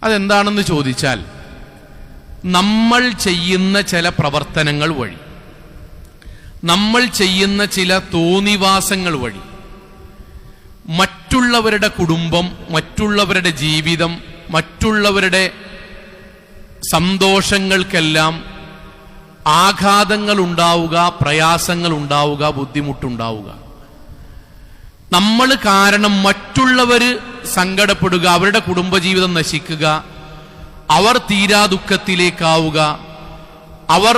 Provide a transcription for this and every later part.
അതെന്താണെന്ന് ചോദിച്ചാൽ, നമ്മൾ ചെയ്യുന്ന ചില പ്രവർത്തനങ്ങൾ വഴി, നമ്മൾ ചെയ്യുന്ന ചില തോന്നിവാസങ്ങൾ വഴി മറ്റുള്ളവരുടെ കുടുംബം, മറ്റുള്ളവരുടെ ജീവിതം, മറ്റുള്ളവരുടെ സന്തോഷങ്ങൾക്കെല്ലാം ആഘാതങ്ങൾ ഉണ്ടാവുക, പ്രയാസങ്ങൾ ഉണ്ടാവുക, ബുദ്ധിമുട്ടുണ്ടാവുക. നമ്മൾ കാരണം മറ്റുള്ളവര് സങ്കടപ്പെടുക, അവരുടെ കുടുംബജീവിതം നശിക്കുക, അവർ തീരാ ദുഃഖത്തിലേക്കാവുക, അവർ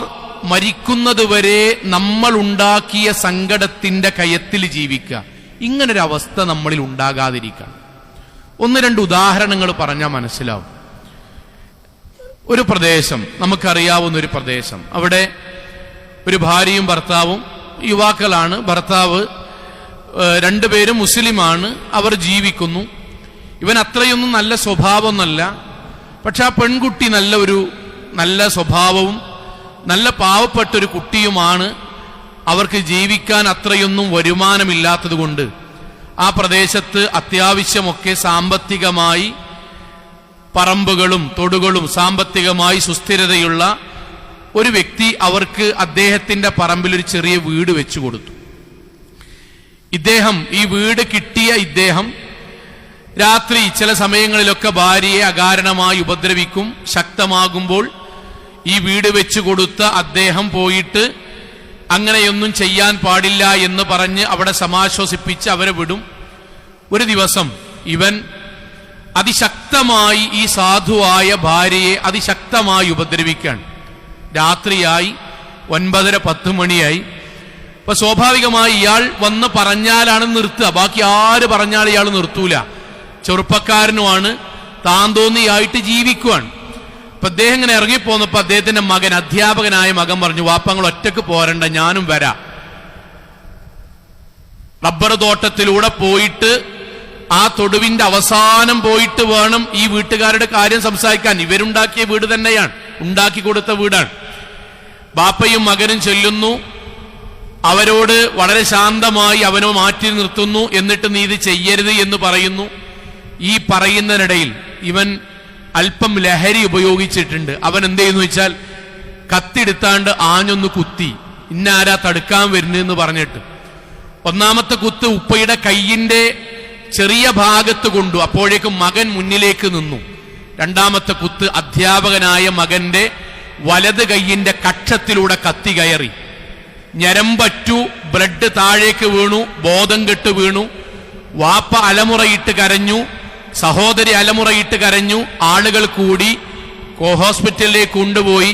മരിക്കുന്നതുവരെ നമ്മൾ ഉണ്ടാക്കിയ സങ്കടത്തിന്റെ കയത്തിൽ ജീവിക്കുക. ഇങ്ങനൊരവസ്ഥ നമ്മളിൽ ഉണ്ടാകാതിരിക്കണം. ഒന്ന് രണ്ട് ഉദാഹരണങ്ങൾ പറഞ്ഞാൽ മനസ്സിലാവും. ഒരു പ്രദേശം, നമുക്കറിയാവുന്ന ഒരു പ്രദേശം, അവിടെ ഒരു ഭാര്യയും ഭർത്താവും യുവാക്കളാണ്. ഭർത്താവ് രണ്ടുപേരും മുസ്ലിമാണ്, അവർ ജീവിക്കുന്നു. ഇവൻ അത്രയൊന്നും നല്ല സ്വഭാവമൊന്നല്ല, പക്ഷെ ആ പെൺകുട്ടി നല്ല സ്വഭാവവും നല്ല പാവപ്പെട്ടൊരു കുട്ടിയുമാണ്. അവർക്ക് ജീവിക്കാൻ അത്രയൊന്നും വരുമാനമില്ലാത്തത് കൊണ്ട് ആ പ്രദേശത്ത് അത്യാവശ്യമൊക്കെ സാമ്പത്തികമായി പറമ്പുകളും തൊടുകളും സാമ്പത്തികമായി സുസ്ഥിരതയുള്ള ഒരു വ്യക്തി അവർക്ക് അദ്ദേഹത്തിന്റെ പറമ്പിൽ ഒരു ചെറിയ വീട് വെച്ചു കൊടുത്തു. ഈ വീട് കിട്ടിയ ഇദ്ദേഹം രാത്രി ചില സമയങ്ങളിലൊക്കെ ഭാര്യയെ അകാരണമായി ഉപദ്രവിക്കും. ശക്തമാകുമ്പോൾ ഈ വീട് വെച്ചു കൊടുത്ത അദ്ദേഹം പോയിട്ട് അങ്ങനെയൊന്നും ചെയ്യാൻ പാടില്ല എന്ന് പറഞ്ഞ് അവിടെ സമാശ്വസിപ്പിച്ച് അവരെ വിടും. ഒരു ദിവസം ഇവൻ അതിശക്തമായി ഈ സാധുവായ ഭാര്യയെ അതിശക്തമായി ഉപദ്രവിക്കാൻ. രാത്രിയായി, 9:30-10 മണിയായി. അപ്പൊ സ്വാഭാവികമായി ഇയാൾ വന്ന് പറഞ്ഞാലാണ് നിർത്തുക. ബാക്കി ആര് പറഞ്ഞാൽ ഇയാൾ നിർത്തൂല. ചെറുപ്പക്കാരനുമാണ്, താൻ തോന്നിയായിട്ട് ജീവിക്കുവാണ്. അപ്പൊ അദ്ദേഹം ഇങ്ങനെ ഇറങ്ങിപ്പോന്നപ്പോ അദ്ദേഹത്തിന്റെ മകൻ, അധ്യാപകനായ മകൻ പറഞ്ഞു, വാപ്പങ്ങൾ ഒറ്റക്ക് പോരണ്ട, ഞാനും വരാം. റബ്ബർ തോട്ടത്തിലൂടെ പോയിട്ട് ആ തൊടുവിന്റെ അവസാനം പോയിട്ട് വേണം ഈ വീട്ടുകാരുടെ കാര്യം സംസാരിക്കാൻ. ഇവരുണ്ടാക്കിയ വീട് തന്നെയാണ്, ഉണ്ടാക്കി കൊടുത്ത വീടാണ്. ബാപ്പയും മകനും ചെല്ലുന്നു. അവരോട് വളരെ ശാന്തമായി അവനോ മാറ്റി നിർത്തുന്നു. എന്നിട്ട് നീ ഇത് ചെയ്യരുത് എന്ന് പറയുന്നു. ഈ പറയുന്നതിനിടയിൽ ഇവൻ അല്പം ലഹരി ഉപയോഗിച്ചിട്ടുണ്ട്. അവൻ എന്ത് ചെയ്യുന്നു വെച്ചാൽ കത്തിയെടുത്താണ്ട് ആഞ്ഞൊന്ന് കുത്തി, ഇന്നാരാ തടുക്കാൻ വരുന്നെന്ന് പറഞ്ഞിട്ട്. ഒന്നാമത്തെ കുത്ത് ഉപ്പയുടെ കയ്യിന്റെ ചെറിയ ഭാഗത്ത് കൊണ്ടു. അപ്പോഴേക്കും മകൻ മുന്നിലേക്ക് നിന്നു. രണ്ടാമത്തെ കുത്ത് അധ്യാപകനായ മകന്റെ വലത് കയ്യിന്റെ കക്ഷത്തിലൂടെ കത്തി കയറി. ഞരമ്പറ്റു, ബ്ലഡ് താഴേക്ക് വീണു, ബോധം കെട്ട് വീണു. വാപ്പ അലമുറയിട്ട് കരഞ്ഞു, സഹോദരി അലമുറയിട്ട് കരഞ്ഞു. ആളുകൾ കൂടി ഹോസ്പിറ്റലിലേക്ക് കൊണ്ടുപോയി.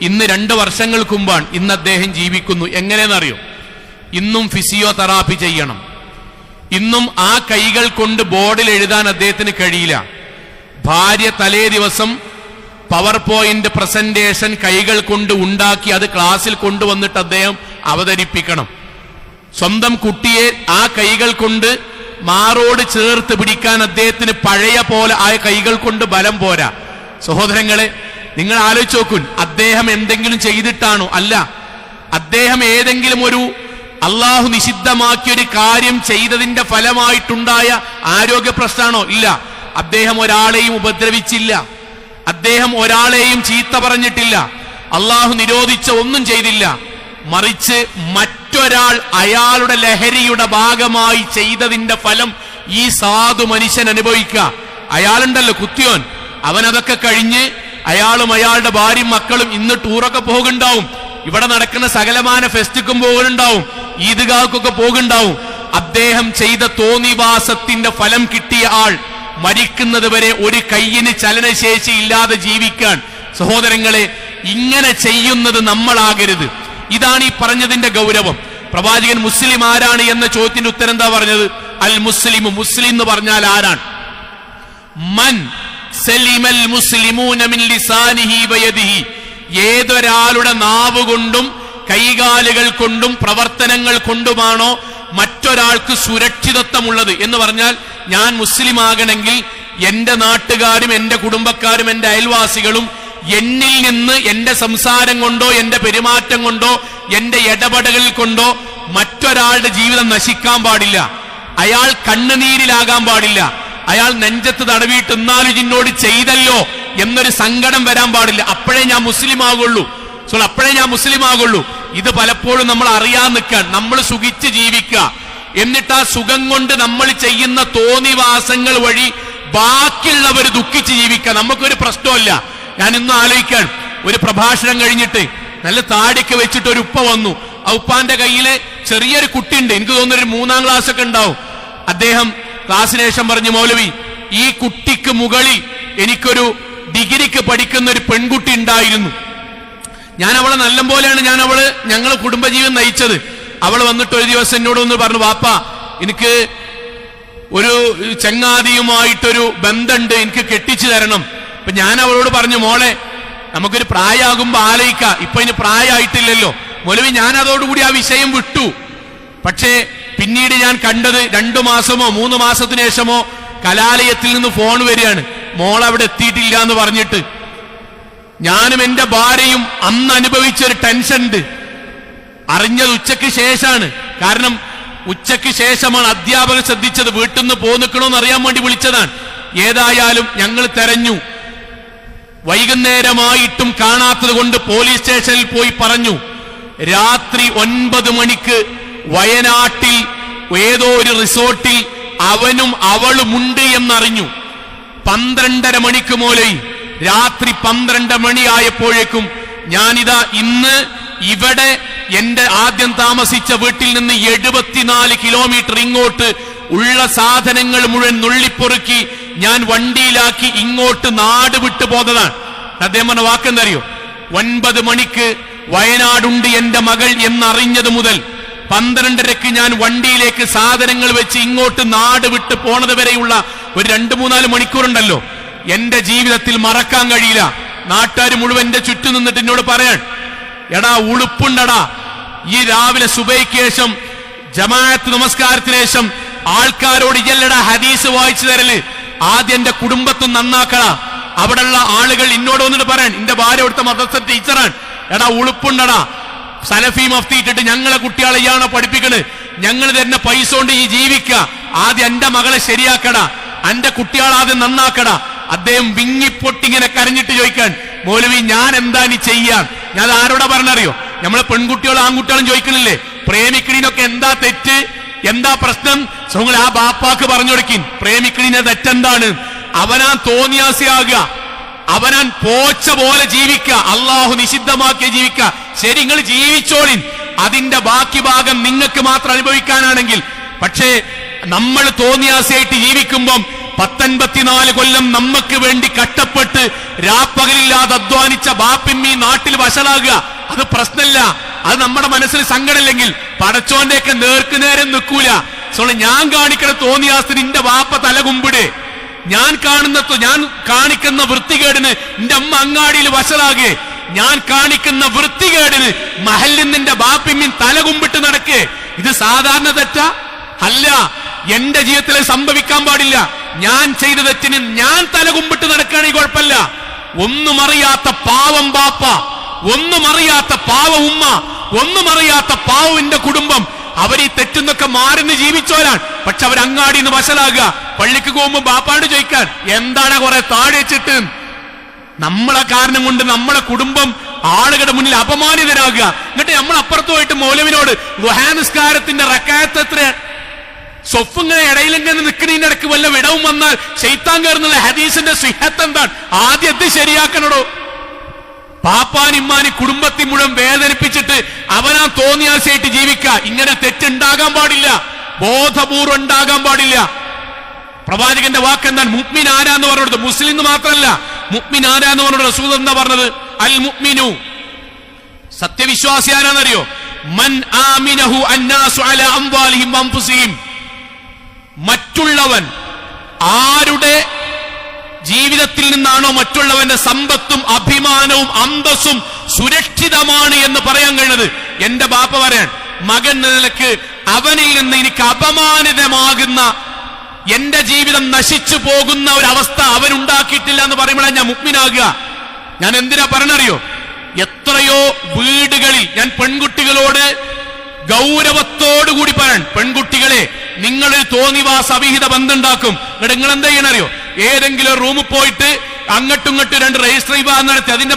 ഇന്ന് 2 വർഷങ്ങൾക്ക് മുമ്പാണ്. ഇന്ന് അദ്ദേഹം ജീവിക്കുന്നു. എങ്ങനെയെന്നറിയോ? ഇന്നും ഫിസിയോതെറാപ്പി ചെയ്യണം. ഇന്നും ആ കൈകൾ കൊണ്ട് ബോർഡിൽ എഴുതാൻ അദ്ദേഹത്തിന് കഴിയില്ല. ഭാര്യ തലേ ദിവസം പവർ പോയിന്റ് പ്രസന്റേഷൻ കൈകൾ കൊണ്ട് ഉണ്ടാക്കി അത് ക്ലാസ്സിൽ കൊണ്ടുവന്നിട്ട് അദ്ദേഹം അവതരിപ്പിക്കണം. സ്വന്തം കുട്ടിയെ ആ കൈകൾ കൊണ്ട് മാറോട് ചേർത്ത് പിടിക്കാൻ അദ്ദേഹത്തിന് പഴയ പോലെ ആ കൈകൾ കൊണ്ട് ബലം പോരാ. സഹോദരങ്ങളെ, നിങ്ങൾ ആലോചിച്ച് നോക്കൂ. അദ്ദേഹം എന്തെങ്കിലും ചെയ്തിട്ടാണോ? അല്ല. അദ്ദേഹം ഏതെങ്കിലും ഒരു അള്ളാഹു നിഷിദ്ധമാക്കിയൊരു കാര്യം ചെയ്തതിന്റെ ഫലമായിട്ടുണ്ടായ ആരോഗ്യ പ്രശ്നമാണോ? ഇല്ല. അദ്ദേഹം ഒരാളെയും ഉപദ്രവിച്ചില്ല. അദ്ദേഹം ഒരാളെയും ചീത്ത പറഞ്ഞിട്ടില്ല. അള്ളാഹു നിരോധിച്ച ഒന്നും ചെയ്തില്ല. മറിച്ച് മറ്റൊരാൾ അയാളുടെ ലഹരിയുടെ ഭാഗമായി ചെയ്തതിന്റെ ഫലം ഈ സാധു മനുഷ്യൻ അനുഭവിക്കുക. അയാളുണ്ടല്ലോ കുത്തിയോൻ, അവനതൊക്കെ കഴിഞ്ഞ് അയാളും അയാളുടെ ഭാര്യയും മക്കളും ഇന്ന് ടൂറൊക്കെ പോകുന്നുണ്ടാവും. ഇവിടെ നടക്കുന്ന സകലമാന ഫെസ്റ്റിക്കും പോകുന്നുണ്ടാവും, ഈദ്ഗാഹ്ക്കൊക്കെ പോകുന്നുണ്ടാവും. അദ്ദേഹം ചെയ്ത തോന്നിവാസത്തിന്റെ ഫലം കിട്ടിയ ആൾ മരിക്കുന്നത് വരെ ഒരു കയ്യിന് ചലനശേഷി ഇല്ലാതെ ജീവിക്കാൻ. സഹോദരങ്ങളെ, ഇങ്ങനെ ചെയ്യുന്നത് നമ്മളാകരുത്. ഇതാണ് ഈ പറഞ്ഞതിന്റെ ഗൗരവം. പ്രവാചകൻ മുസ്ലിം ആരാണ് എന്ന ചോദ്യത്തിന്റെ ഉത്തരം എന്താ പറഞ്ഞത്? അൽ മുസ്ലിമു, മുസ്ലിം എന്ന് പറഞ്ഞാൽ ആരാണ്? മൻ സലിമൽ മുസ്ലിമൂന മിൻ ലിസാനിഹി വയദിഹി, ഏതൊരാളുടെ നാവ് കൊണ്ടും കൈകാലുകൾ കൊണ്ടും പ്രവർത്തനങ്ങൾ കൊണ്ടുമാണോ മറ്റൊരാൾക്ക് സുരക്ഷിതത്വമുള്ളത്. എന്ന് പറഞ്ഞാൽ, ഞാൻ മുസ്ലിം ആകണമെങ്കിൽ എന്റെ നാട്ടുകാരും എന്റെ കുടുംബക്കാരും എന്റെ അയൽവാസികളും എന്നിൽ നിന്ന് എന്റെ സംസാരം കൊണ്ടോ എന്റെ പെരുമാറ്റം കൊണ്ടോ എന്റെ ഇടപെടലുകൾ കൊണ്ടോ മറ്റൊരാളുടെ ജീവിതം നശിക്കാൻ പാടില്ല. അയാൾ കണ്ണുനീരിലാകാൻ പാടില്ല. അയാൾ നെഞ്ചത്ത് തടവിയിട്ട് എന്നാലും ഇതിനോട് ചെയ്തല്ലോ എന്നൊരു സങ്കടം വരാൻ പാടില്ല. അപ്പോഴേ ഞാൻ മുസ്ലിം ആകുള്ളൂ. അപ്പോഴേ ഞാൻ മുസ്ലിം ആകുള്ളൂ. ഇത് പലപ്പോഴും നമ്മൾ അറിയാൻ നിൽക്കാൻ, നമ്മൾ സുഖിച്ച് ജീവിക്കുക. എന്നിട്ട് ആ സുഖം കൊണ്ട് നമ്മൾ ചെയ്യുന്ന തോന്നിവാസങ്ങൾ വഴി ബാക്കിയുള്ളവർ ദുഃഖിച്ച് ജീവിക്കുക. നമുക്കൊരു പ്രശ്നമല്ല. ഞാൻ ഇന്ന് ആലോചിക്കാൻ, ഒരു പ്രഭാഷണം കഴിഞ്ഞിട്ട് നല്ല താടിക്ക് വെച്ചിട്ട് ഒരു ഉപ്പ വന്നു. ആ ഉപ്പാന്റെ കയ്യില് ചെറിയൊരു കുട്ടിയുണ്ട്, എനിക്ക് തോന്നുന്നു ഒരു 3ാം ക്ലാസ് ഒക്കെ ഉണ്ടാവും. അദ്ദേഹം ക്ലാസ്സിന് ശേഷം പറഞ്ഞു, മൗലവി, ഈ കുട്ടിക്ക് മുകളിൽ എനിക്കൊരു ഡിഗ്രിക്ക് പഠിക്കുന്ന ഒരു പെൺകുട്ടി ഉണ്ടായിരുന്നു. ഞാൻ അവളെ നല്ലപോലെയാണ് ഞങ്ങൾ കുടുംബജീവൻ നയിച്ചത്. അവൾ വന്നിട്ട് ഒരു ദിവസം എന്നോട് ഒന്ന് പറഞ്ഞു, വാപ്പാ, എനിക്ക് ഒരു ചങ്ങാതിയുമായിട്ടൊരു ബന്ധമുണ്ട്, എനിക്ക് കെട്ടിച്ചു തരണം. അപ്പൊ ഞാൻ അവളോട് പറഞ്ഞു, മോളെ, നമുക്കൊരു പ്രായമാകുമ്പോ ആലോചിക്കാം, ഇപ്പൊ ഇനി പ്രായമായിട്ടില്ലല്ലോ. മൗലവി, ഞാൻ അതോടുകൂടി ആ വിഷയം വിട്ടു. പക്ഷേ പിന്നീട് ഞാൻ കണ്ടത് 2 മാസമോ 3 മാസത്തിന് ശേഷമോ കലാലയത്തിൽ നിന്ന് ഫോൺ വരികയാണ്, മോൾ അവിടെ എത്തിയിട്ടില്ല എന്ന് പറഞ്ഞിട്ട്. ഞാനും എന്റെ ഭാര്യയും അന്ന് അനുഭവിച്ചൊരു ടെൻഷൻ ഉണ്ട്. അറിഞ്ഞത് ഉച്ചയ്ക്ക് ശേഷമാണ്. കാരണം ഉച്ചയ്ക്ക് ശേഷമാണ് അധ്യാപകൻ ശ്രദ്ധിച്ചത്. വീട്ടിൽ നിന്ന് പോന്നിക്കണോന്ന് അറിയാൻ വേണ്ടി വിളിച്ചതാണ്. ഏതായാലും ഞങ്ങൾ തെരഞ്ഞു. വൈകുന്നേരമായിട്ടും കാണാത്തത് കൊണ്ട് പോലീസ് സ്റ്റേഷനിൽ പോയി പറഞ്ഞു. രാത്രി 9 മണിക്ക് വയനാട്ടിൽ ഏതോ ഒരു റിസോർട്ടിൽ അവനും അവളുമുണ്ട് എന്നറിഞ്ഞു. 12:30 മണിക്ക് മോലി, രാത്രി 12 മണിയായപ്പോഴേക്കും ഞാനിതാ ഇന്ന് ഇവിടെ എന്റെ ആദ്യം താമസിച്ച വീട്ടിൽ നിന്ന് 74 കിലോമീറ്റർ ഇങ്ങോട്ട് ഉള്ള സാധനങ്ങൾ മുഴുവൻ നുള്ളിപ്പൊറുക്കി ഞാൻ വണ്ടിയിലാക്കി ഇങ്ങോട്ട് നാട് വിട്ടു പോന്നതാണ്. അദ്ദേഹം പറഞ്ഞ വാക്കെന്തറിയോ? 9 മണിക്ക് വയനാടുണ്ട് എന്റെ മകൾ എന്നറിഞ്ഞത് മുതൽ 12:30 ഞാൻ വണ്ടിയിലേക്ക് സാധനങ്ങൾ വെച്ച് ഇങ്ങോട്ട് നാട് വിട്ട് പോണത് വരെയുള്ള ഒരു 2-3-4 മണിക്കൂറുണ്ടല്ലോ, എന്റെ ജീവിതത്തിൽ മറക്കാൻ കഴിയില്ല. നാട്ടുകാർ മുഴുവൻ എന്റെ ചുറ്റും നിന്നിട്ട് എന്നോട് പറയാൻ, എടാ ഉളുപ്പുണ്ടടാ, ഈ രാവിലെ സുബൈക്ക് ശേഷം ജമാഅത്ത് നമസ്കാരത്തിന് ശേഷം ആൾക്കാരോട് ഇല്ലടാ ഹദീസ് വായിച്ചു തരല്, ആദ്യം എന്റെ കുടുംബത്തും നന്നാക്കട. അവിടെയുള്ള ആളുകൾ എന്നോട് വന്നിട്ട് പറയാൻ, എന്റെ ഭാര്യ അവിടുത്തെ മദ്രസ ടീച്ചറാണ്, എടാ ഉളുപ്പുണ്ടടാ, സലഫി മഫ്തി ഇട്ടിട്ട് ഞങ്ങളെ കുട്ടികളെ ഇയാളെ പഠിപ്പിക്കണ്, ഞങ്ങൾ തരുന്ന പൈസ കൊണ്ട് ഈ ജീവിക്ക, ആദ്യം എന്റെ മകളെ ശരിയാക്കട, എന്റെ കുട്ടികളെ ആദ്യം നന്നാക്കട. അദ്ദേഹം വിങ്ങിപ്പൊട്ടിങ്ങനെ കരഞ്ഞിട്ട് ചോദിക്കാൻ, മൗലവി ഞാൻ എന്താ നീ ചെയ്യാൻ? ഞാൻ ആരോടാ പറഞ്ഞറിയോ? നമ്മളെ പെൺകുട്ടികളും ആൺകുട്ടികളും ചോദിക്കണില്ലേ, പ്രേമിക്കണീനൊക്കെ എന്താ തെറ്റ്, എന്താ പ്രശ്നം? നിങ്ങൾ ആ ബാപ്പാക്ക് പറഞ്ഞു കൊടുക്കിൻ, പ്രേമിക്കണീനെ തെറ്റെന്താണ്? അവനാൻ തോന്നിയാസിയാകുക, അവനാൻ പോച്ച പോലെ ജീവിക്കുക, അള്ളാഹു നിഷിദ്ധമാക്കിയ ജീവിക്കുക. ശരി, നിങ്ങൾ ജീവിച്ചോളിൻ, അതിന്റെ ബാക്കി ഭാഗം നിങ്ങൾക്ക് മാത്രം അനുഭവിക്കാനാണെങ്കിൽ. പക്ഷേ നമ്മൾ തോന്നിയാസിയായിട്ട് ജീവിക്കുമ്പം 54 കൊല്ലം നമുക്ക് വേണ്ടി കഷ്ടപ്പെട്ട് രാപ്പകലില്ലാതെ അധ്വാനിച്ച ബാപ്പിമ്മി നാട്ടിൽ വഷളാകുക, അത് പ്രശ്നമില്ല. അത് നമ്മുടെ മനസ്സിൽ സങ്കടമില്ലെങ്കിൽ പടച്ചോന്റെയൊക്കെ നേർക്കുനേരം നിൽക്കൂല. ഞാൻ കാണിക്കുന്ന തോന്നിയാസിന് എന്റെ ബാപ്പ തലകുമ്പിട്, ഞാൻ കാണിക്കുന്ന വൃത്തികേടിന് എന്റെ അമ്മ അങ്ങാടിയിൽ വഷളാകെ, ഞാൻ കാണിക്കുന്ന വൃത്തികേടിന് മഹലിൽ നിന്റെ ബാപ്പിമ്മിൻ തലകുമ്പിട്ട് നടക്കേ. ഇത് സാധാരണ തെറ്റാ? അല്ല, എന്റെ ജീവിതത്തിൽ സംഭവിക്കാൻ പാടില്ല. ഞാൻ ചെയ്ത തെറ്റിന് ഞാൻ തലകുമ്പിട്ട് നടക്കുകയാണെങ്കിൽ കുഴപ്പമില്ല. ഒന്നും അറിയാത്ത പാവം ബാപ്പ, ഒന്നും അറിയാത്ത പാവ ഉമ്മ, ഒന്നും അറിയാത്ത പാവന്റെ കുടുംബം, അവർ ഈ തെറ്റുന്നൊക്കെ മാറിന്ന് ജീവിച്ചോരാണ്. പക്ഷെ അവർ അങ്ങാടിന്ന് വശലാകുക. പള്ളിക്ക് പോകുമ്പോ ബാപ്പാണ്ട് ചോദിക്കാൻ, എന്താണ് കുറെ താഴെ വെച്ചിട്ട്? നമ്മളെ കാരണം കൊണ്ട് നമ്മളെ കുടുംബം ആളുകളുടെ മുന്നിൽ അപമാനിതരാകുക. എന്നിട്ട് നമ്മൾ അപ്പുറത്ത് പോയിട്ട് മൗലവിനോട് നിസ്കാരത്തിന്റെ റക്കായത്ത് എത്ര, സ്വഫിങ്ങനെ ഇടയിലെങ്ങനെ നിൽക്കുന്നതിന്റെ ഇടയ്ക്ക് വല്ല വിടവും വന്നാൽ ശൈത്താൻ കയറുന്നുള്ള ഹദീസിന്റെ സിഹത്ത് എന്താണ്? ആദ്യം ഇത് ശരിയാക്കണോ? പാപ്പാനിമ്മാനി കുടുംബത്തെ മുഴുവൻ വേദനിപ്പിച്ചിട്ട് അവനാ തോന്നിയാസായിട്ട് ജീവിക്കുക. ഇങ്ങനെ തെറ്റുണ്ടാകാൻ പാടില്ല, ബോധപൂർവ്വം ഉണ്ടാകാൻ പാടില്ല. പ്രവാചകന്റെ വാക്കെന്താണ്? മുഅ്മിൻ ആരാന്ന് പറഞ്ഞത് മുസ്ലിം എന്ന് മാത്രമല്ല, മുഅ്മിൻ ആരാന്ന് പറഞ്ഞത് റസൂൽ എന്താ പറഞ്ഞത്? അൽ മുഅ്മിനു, സത്യവിശ്വാസി ആരാന്നറിയോ? മൻ ആമിനഹു അന്നാസു അലാ അംവാലിഹിം വഅൻഫുസിഹിം, മറ്റുള്ളവൻ ആരുടെ ജീവിതത്തിൽ നിന്നാണോ മറ്റുള്ളവന്റെ സമ്പത്തും അഭിമാനവും അന്തസ്സും സുരക്ഷിതമാണ് എന്ന് പറയാൻ കഴിയുന്നത്. എന്റെ ബാപ്പ പറയാൻ, മകൻ നിലക്ക് അവനിൽ നിന്ന് എനിക്ക് അപമാനിതമാകുന്ന, എന്റെ ജീവിതം നശിച്ചു പോകുന്ന ഒരവസ്ഥ അവൻ ഉണ്ടാക്കിയിട്ടില്ല എന്ന് പറയുമ്പോഴാണ് ഞാൻ മുഅ്മിനാകുക. ഞാൻ എന്തിനാ പറഞ്ഞറിയോ? എത്രയോ വീടുകളിൽ ഞാൻ പെൺകുട്ടികളോട് ഗൗരവത്തോടുകൂടി പറയാൻ, പെൺകുട്ടികളെ നിങ്ങളൊരു തോന്നിവാസ അവിഹിത ബന്ധമുണ്ടാക്കും. എന്നിട്ട് നിങ്ങൾ എന്താ ചെയ്യണറിയോ? ഏതെങ്കിലും റൂമിൽ പോയിട്ട് അങ്ങോട്ടും ഇങ്ങോട്ടും 2 രജിസ്റ്റർ വിവാഹം നടത്തി അതിന്റെ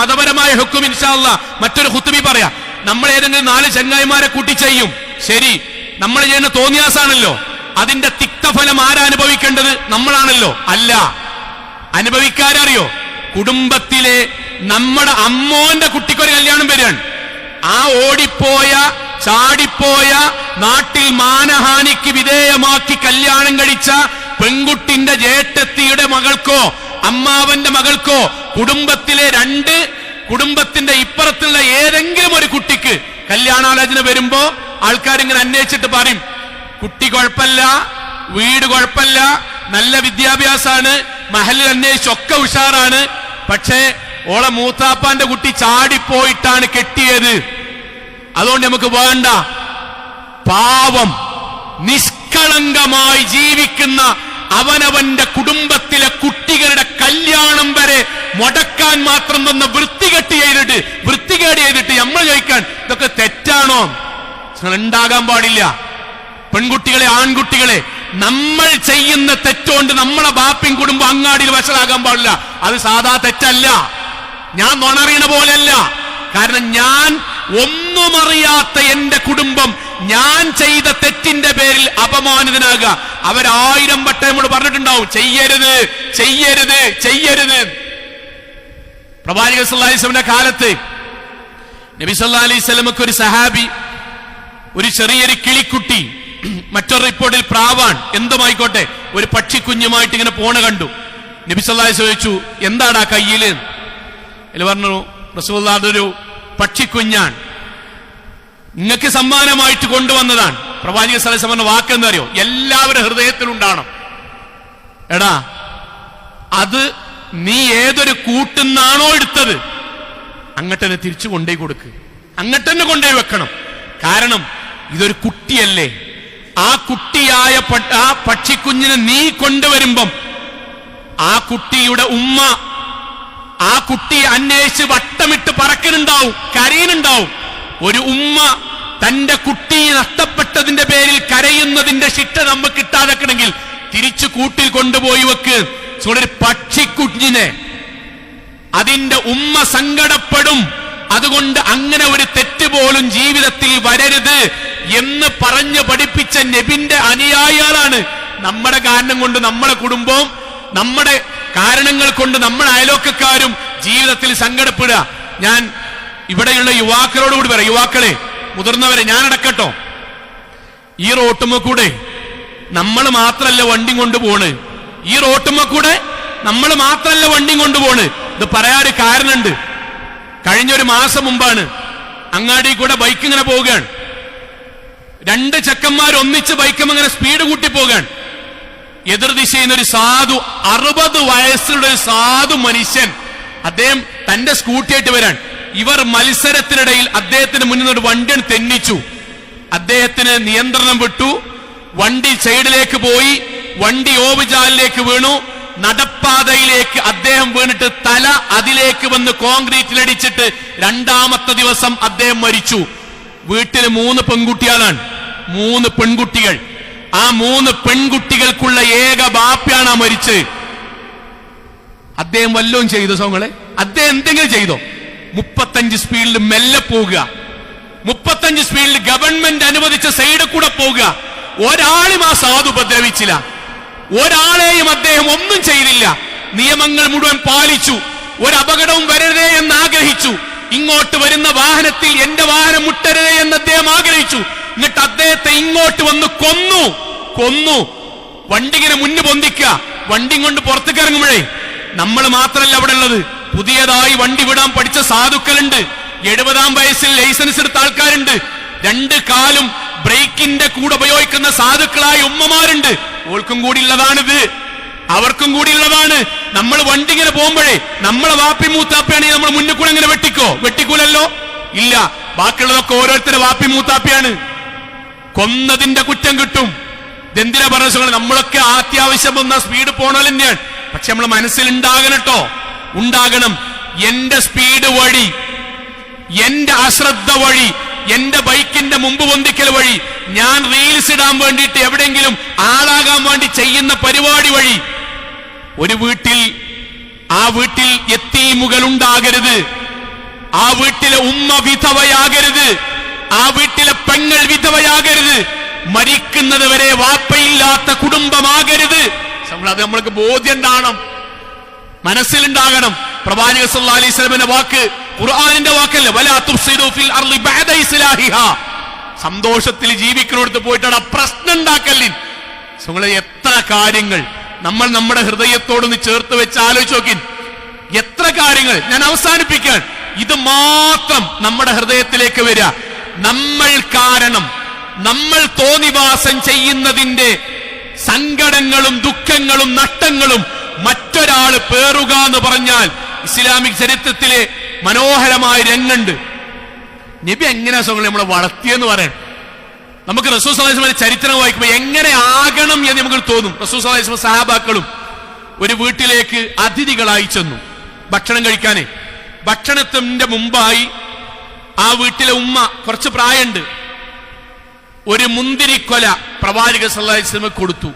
മതപരമായ ഹുക്കും ഇൻഷാ അല്ലാഹ് മറ്റൊരു ഖുത്ബി പറയാം. നമ്മൾ ഏതെങ്കിലും 4 ചങ്ങായിമാരെ കൂട്ടി ചെയ്യും. ശരി, നമ്മൾ ചെയ്യുന്ന തോന്നിയാസാണല്ലോ. അതിന്റെ തിക്തഫലം ആരനുഭവിക്കേണ്ടത്? നമ്മളാണല്ലോ. അല്ല, അനുഭവിക്കാരറിയോ? കുടുംബത്തിലെ നമ്മുടെ അമ്മോന്റെ കുട്ടിക്കൊരു കല്യാണം വരികയാണ്. ആ ഓടിപ്പോയ ചാടിപ്പോയ നാട്ടിൽ മാനഹാനിക്ക് വിധേയമാക്കി കല്യാണം കഴിച്ച പെൺകുട്ടിന്റെ ജേഷ്ഠത്തിയുടെ മകൾക്കോ അമ്മാവന്റെ മകൾക്കോ കുടുംബത്തിന്റെ ഇപ്പുറത്തുള്ള ഏതെങ്കിലും ഒരു കുട്ടിക്ക് കല്യാണാലോചന വരുമ്പോ ആൾക്കാരിങ്ങനെ അന്വേഷിച്ചിട്ട് പറയും, കുട്ടി കുഴപ്പമില്ല, വീട് കുഴപ്പമില്ല, നല്ല വിദ്യാഭ്യാസമാണ്, മഹലിൽ അന്വേഷിച്ചൊക്കെ ഉഷാറാണ്, പക്ഷേ ഓളെ മൂത്താപ്പാന്റെ കുട്ടി ചാടിപ്പോയിട്ടാണ് കെട്ടിയത്, അതുകൊണ്ട് നമുക്ക് വേണ്ട. പാവം നിഷ്കളങ്കമായി ജീവിക്കുന്ന അവനവന്റെ കുടുംബത്തിലെ കുട്ടികളുടെ കല്യാണം വരെ മുടക്കാൻ മാത്രം വന്ന വൃത്തികേട് ചെയ്തിട്ട് നമ്മൾ ചോദിക്കാൻ ഇതൊക്കെ തെറ്റാണോ? ഉണ്ടാകാൻ പാടില്ല. പെൺകുട്ടികളെ, ആൺകുട്ടികളെ, നമ്മൾ ചെയ്യുന്ന തെറ്റുകൊണ്ട് നമ്മളെ ബാപ്പിയും കുടുംബം അങ്ങാടിയിൽ വശലാകാൻ പാടില്ല. അത് സാധാ തെറ്റല്ല. ഞാൻ നുണറിയണ പോലെയല്ല. കാരണം ഞാൻ ഒന്നും അറിയാത്ത എന്റെ കുടുംബം ഞാൻ ചെയ്ത തെറ്റിന്റെ പേരിൽ അപമാനിതനാകുക. 1000 വട്ടം നമ്മൾ പറഞ്ഞിട്ടുണ്ടാവും, ചെയ്യരുത് ചെയ്യരുത് ചെയ്യരുത്. പ്രവാചകൻ സല്ലല്ലാഹു അലൈഹി വസല്ലമയുടെ കാലത്ത് നബി സല്ലല്ലാഹു അലൈഹി വസല്ലമക്ക് ഒരു സഹാബി, ഒരു ചെറിയൊരു കിളിക്കുട്ടി, മറ്റൊരു റിപ്പോർട്ടിൽ പ്രാവാൻ, എന്തുമായിക്കോട്ടെ, ഒരു പക്ഷിക്കുഞ്ഞുമായിട്ട് ഇങ്ങനെ പോണ കണ്ടു. നബി സല്ലല്ലാഹു അലൈഹി വസല്ലം ചോദിച്ചു, എന്താടാ കയ്യില്? അതിൽ പറഞ്ഞു, റസൂലുള്ളാഹി അതൊരു പക്ഷിക്കുഞ്ഞാണ്, നിങ്ങൾക്ക് സമ്മാനമായിട്ട് കൊണ്ടുവന്നതാണ്. പ്രവാചകൻ സല്ലല്ലാഹു അലൈഹി വസല്ലം പറഞ്ഞ വാക്കെന്താ അറിയോ? എല്ലാവരുടെ ഹൃദയത്തിലുണ്ടാവണം. എടാ, അത് നീ ഏതൊരു കൂട്ടുന്നാണോ എടുത്തത് അങ്ങോട്ടന്നെ തിരിച്ചു കൊണ്ടേ കൊടുക്ക്, അങ്ങോട്ടന്നെ കൊണ്ടുപോയി വെക്കണം. കാരണം ഇതൊരു കുട്ടിയല്ലേ. ആ കുട്ടിയായ ആ പക്ഷിക്കുഞ്ഞിനെ നീ കൊണ്ടുവരുമ്പം ആ കുട്ടിയുടെ ഉമ്മ ആ കുട്ടിയെ അന്വേഷിച്ച് വട്ടമിട്ട് പറക്കുന്നുണ്ടാവും, കരയുന്നുണ്ടാവും. ഒരു ഉമ്മ തന്റെ കുട്ടി നഷ്ടപ്പെട്ടതിന്റെ പേരിൽ കരയുന്നതിന്റെ ശിക്ഷ നമുക്ക് കിട്ടാതെക്കണമെങ്കിൽ തിരിച്ചു കൂട്ടിൽ കൊണ്ടുപോയി വെക്ക്. ഒരു പക്ഷിക്കുഞ്ഞിനെ അതിന്റെ ഉമ്മ സങ്കടപ്പെടും. അതുകൊണ്ട് അങ്ങനെ ഒരു തെറ്റ് പോലും ജീവിതത്തിൽ വരരുത് എന്ന് പറഞ്ഞ് പഠിപ്പിച്ച നബിന്റെ അനുയായികളാണ്. നമ്മുടെ കാരണം കൊണ്ട് നമ്മുടെ കുടുംബവും നമ്മുടെ കാരണങ്ങൾ കൊണ്ട് നമ്മുടെ അയലോക്കക്കാരും ജീവിതത്തിൽ സങ്കടപ്പെടുക. ഞാൻ ഇവിടെയുള്ള യുവാക്കളോടുകൂടി പറയാം, യുവാക്കളെ, മുതിർന്നവരെ, ഞാനടക്കട്ടോ, ഈ റോട്ടുമ്മ കൂടെ നമ്മൾ മാത്രല്ല വണ്ടി കൊണ്ടുപോണ്. ഈ റോട്ടുമ്മ കൂടെ നമ്മൾ മാത്രല്ല വണ്ടി കൊണ്ടുപോണ്. ഇത് പറയാൻ കാരണമുണ്ട്. കഴിഞ്ഞൊരു മാസം മുമ്പാണ് അങ്ങാടി കൂടെ ബൈക്ക് ഇങ്ങനെ പോവുകയാണ്. 2 ചെക്കന്മാർ ഒന്നിച്ച് ബൈക്കും അങ്ങനെ സ്പീഡ് കൂട്ടി പോകാൻ. എതിർദിശയിൽ നിന്നൊരു സാധു, 60 വയസ്സുള്ള ഒരു സാധു മനുഷ്യൻ, അദ്ദേഹം തന്റെ സ്കൂട്ടിയായിട്ട് വരാൻ. ഇവർ മത്സരത്തിനിടയിൽ അദ്ദേഹത്തിന് മുന്നിൽ ഒരു വണ്ടി തെന്നിച്ചു. അദ്ദേഹത്തിന് നിയന്ത്രണം വിട്ടു. വണ്ടി സൈഡിലേക്ക് പോയി, വണ്ടി ഓവുചാലിലേക്ക് വീണു. നടപ്പാതയിലേക്ക് അദ്ദേഹം വീണിട്ട് തല അതിലേക്ക് വന്ന് കോൺക്രീറ്റിലടിച്ചിട്ട് 2ാമത്തെ ദിവസം അദ്ദേഹം മരിച്ചു. വീട്ടിൽ 3 പെൺകുട്ടികളാണ്, 3 പെൺകുട്ടികൾ. ആ 3 പെൺകുട്ടികൾക്കുള്ള ഏക ബാപ്പയാണ് ആ മരിച്ചത്. അദ്ദേഹം വല്ലതും ചെയ്തു സോങ്ങളെ? അദ്ദേഹം എന്തെങ്കിലും ചെയ്തോ? 35 സ്പീഡിൽ മെല്ലെ പോവുക, 35 സ്പീഡിൽ ഗവൺമെന്റ് അനുവദിച്ച സൈഡിൽ കൂടെ പോവുക. ഒരാളും ആ സാധു ഉപദ്രവിച്ചില്ല, ഒരാളെയും അദ്ദേഹം ഒന്നും ചെയ്തില്ല. നിയമങ്ങൾ മുഴുവൻ പാലിച്ചു. ഒരു അപകടവും വരരുതേ എന്ന് ആഗ്രഹിച്ചു. ഇങ്ങോട്ട് വരുന്ന വാഹനത്തിൽ എന്റെ വാഹനം മുട്ടരുതേ എന്ന് അദ്ദേഹം ആഗ്രഹിച്ചു. എന്നിട്ട് അദ്ദേഹത്തെ ഇങ്ങോട്ട് വന്ന് കൊന്നു. വണ്ടി ഇങ്ങനെ മുന്നു പൊന്തിക്കുക. വണ്ടി കൊണ്ട് പുറത്തേക്ക് ഇറങ്ങുമ്പോഴേ നമ്മൾ മാത്രമല്ല അവിടെ ഉള്ളത്, പുതിയതായി വണ്ടി വിടാൻ പഠിച്ച സാധുക്കളുണ്ട്, 70-ാം വയസ്സിൽ ലൈസൻസ് എടുത്ത ആൾക്കാരുണ്ട്, 2 കാലും ബ്രേക്കിന്റെ കൂടെ ഉപയോഗിക്കുന്ന സാധുക്കളായ ഉമ്മമാരുണ്ട്. ഓൾക്കും കൂടി ഉള്ളതാണിത്, അവർക്കും കൂടി ഉള്ളതാണ്. നമ്മൾ വണ്ടി ഇങ്ങനെ പോകുമ്പോഴേ നമ്മളെ വാപ്പി മൂത്താപ്പിയാണെങ്കിൽ നമ്മൾ മുന്നിൽ കൂടെ ഇങ്ങനെ വെട്ടിക്കൂലല്ലോ, ഇല്ല. ബാക്കിയുള്ളതൊക്കെ ഓരോരുത്തരുടെ വാപ്പി മൂത്താപ്പിയാണ്. കൊന്നതിന്റെ കുറ്റം കിട്ടും. ഇതെന്തിനാ പറഞ്ഞ? നമ്മളൊക്കെ അത്യാവശ്യം വന്ന സ്പീഡ് പോണൽ തന്നെയാണ്. പക്ഷെ നമ്മൾ മനസ്സിലുണ്ടാകണട്ടോ, ഉണ്ടാകണം. എന്റെ സ്പീഡ് വഴി, എന്റെ അശ്രദ്ധ വഴി, എന്റെ ബൈക്കിന്റെ മുമ്പ് പൊന്തിക്കൽ വഴി ഞാൻ റീൽസ് ഇടാൻ വേണ്ടിയിട്ട് എവിടെയെങ്കിലും ആളാകാൻ വേണ്ടി ചെയ്യുന്ന പരിപാടി വഴി ആ വീട്ടിൽ യതീമുകൾ ഉണ്ടാകരുത്, ആ വീട്ടിലെ ഉമ്മ വിധവയാകരുത്, ആ വീട്ടിലെ പെങ്ങൾ വിധവയാകരുത്, മരിക്കുന്നത് വരെ വാപ്പയില്ലാത്ത കുടുംബമാകരുത്. അത് നമ്മൾക്ക് ബോധ്യം ഉണ്ടാകണം, മനസ്സിലുണ്ടാകണം. പ്രവാചക സല്ലല്ലാഹു അലൈഹി വസല്ലമയുടെ വാക്ക് ഖുർആനിന്റെ വാക്കല്ല, വലാ തുഫ്സിദു ഫിൽ അർളി ബഅദ ഇസ്ലാഹിഹാ. സന്തോഷത്തിൽ ജീവിക്കുന്നിടത്ത് പോയിട്ടാണ് പ്രശ്നം ഉണ്ടാക്കലിൻ. എത്ര കാര്യങ്ങൾ നമ്മൾ നമ്മുടെ ഹൃദയത്തോടൊന്ന് ചേർത്ത് വെച്ച് ആലോചിച്ച് നോക്കി, എത്ര കാര്യങ്ങൾ. ഞാൻ അവസാനിപ്പിക്കാൻ, ഇത് മാത്രം നമ്മുടെ ഹൃദയത്തിലേക്ക് വരിക. നമ്മൾ കാരണം, നമ്മൾ തോന്നിവാസം ചെയ്യുന്നതിന്റെ സങ്കടങ്ങളും ദുഃഖങ്ങളും നഷ്ടങ്ങളും മറ്റൊരാള് പേറുക എന്ന് പറഞ്ഞാൽ ഇസ്ലാമിക് ചരിത്രത്തിലെ മനോഹരമായ രംഗുണ്ട്. നബി എങ്ങനെയാ നമ്മളെ വളർത്തിയെന്ന് പറയണം. നമുക്ക് റസൂൽ സല്ലല്ലാഹു അലൈഹി വസല്ലം ചരിത്രം വായിക്കുമ്പോൾ എങ്ങനെ ആകണം എന്ന് നമുക്ക് തോന്നും. റസൂൽ സല്ലല്ലാഹു അലൈഹി വസല്ലം സഹാബാക്കളും ഒരു വീട്ടിലേക്ക് അതിഥികളായി ചെന്നു ഭക്ഷണം കഴിക്കാനേ. ഭക്ഷണത്തിന്റെ മുമ്പായി ആ വീട്ടിലെ ഉമ്മ, കുറച്ച് പ്രായമുണ്ട്, ഒരു മുന്തിരിക്കൊല പ്രവാചക സല്ലല്ലാഹു അലൈഹി വസല്ലം കൊടുത്തു.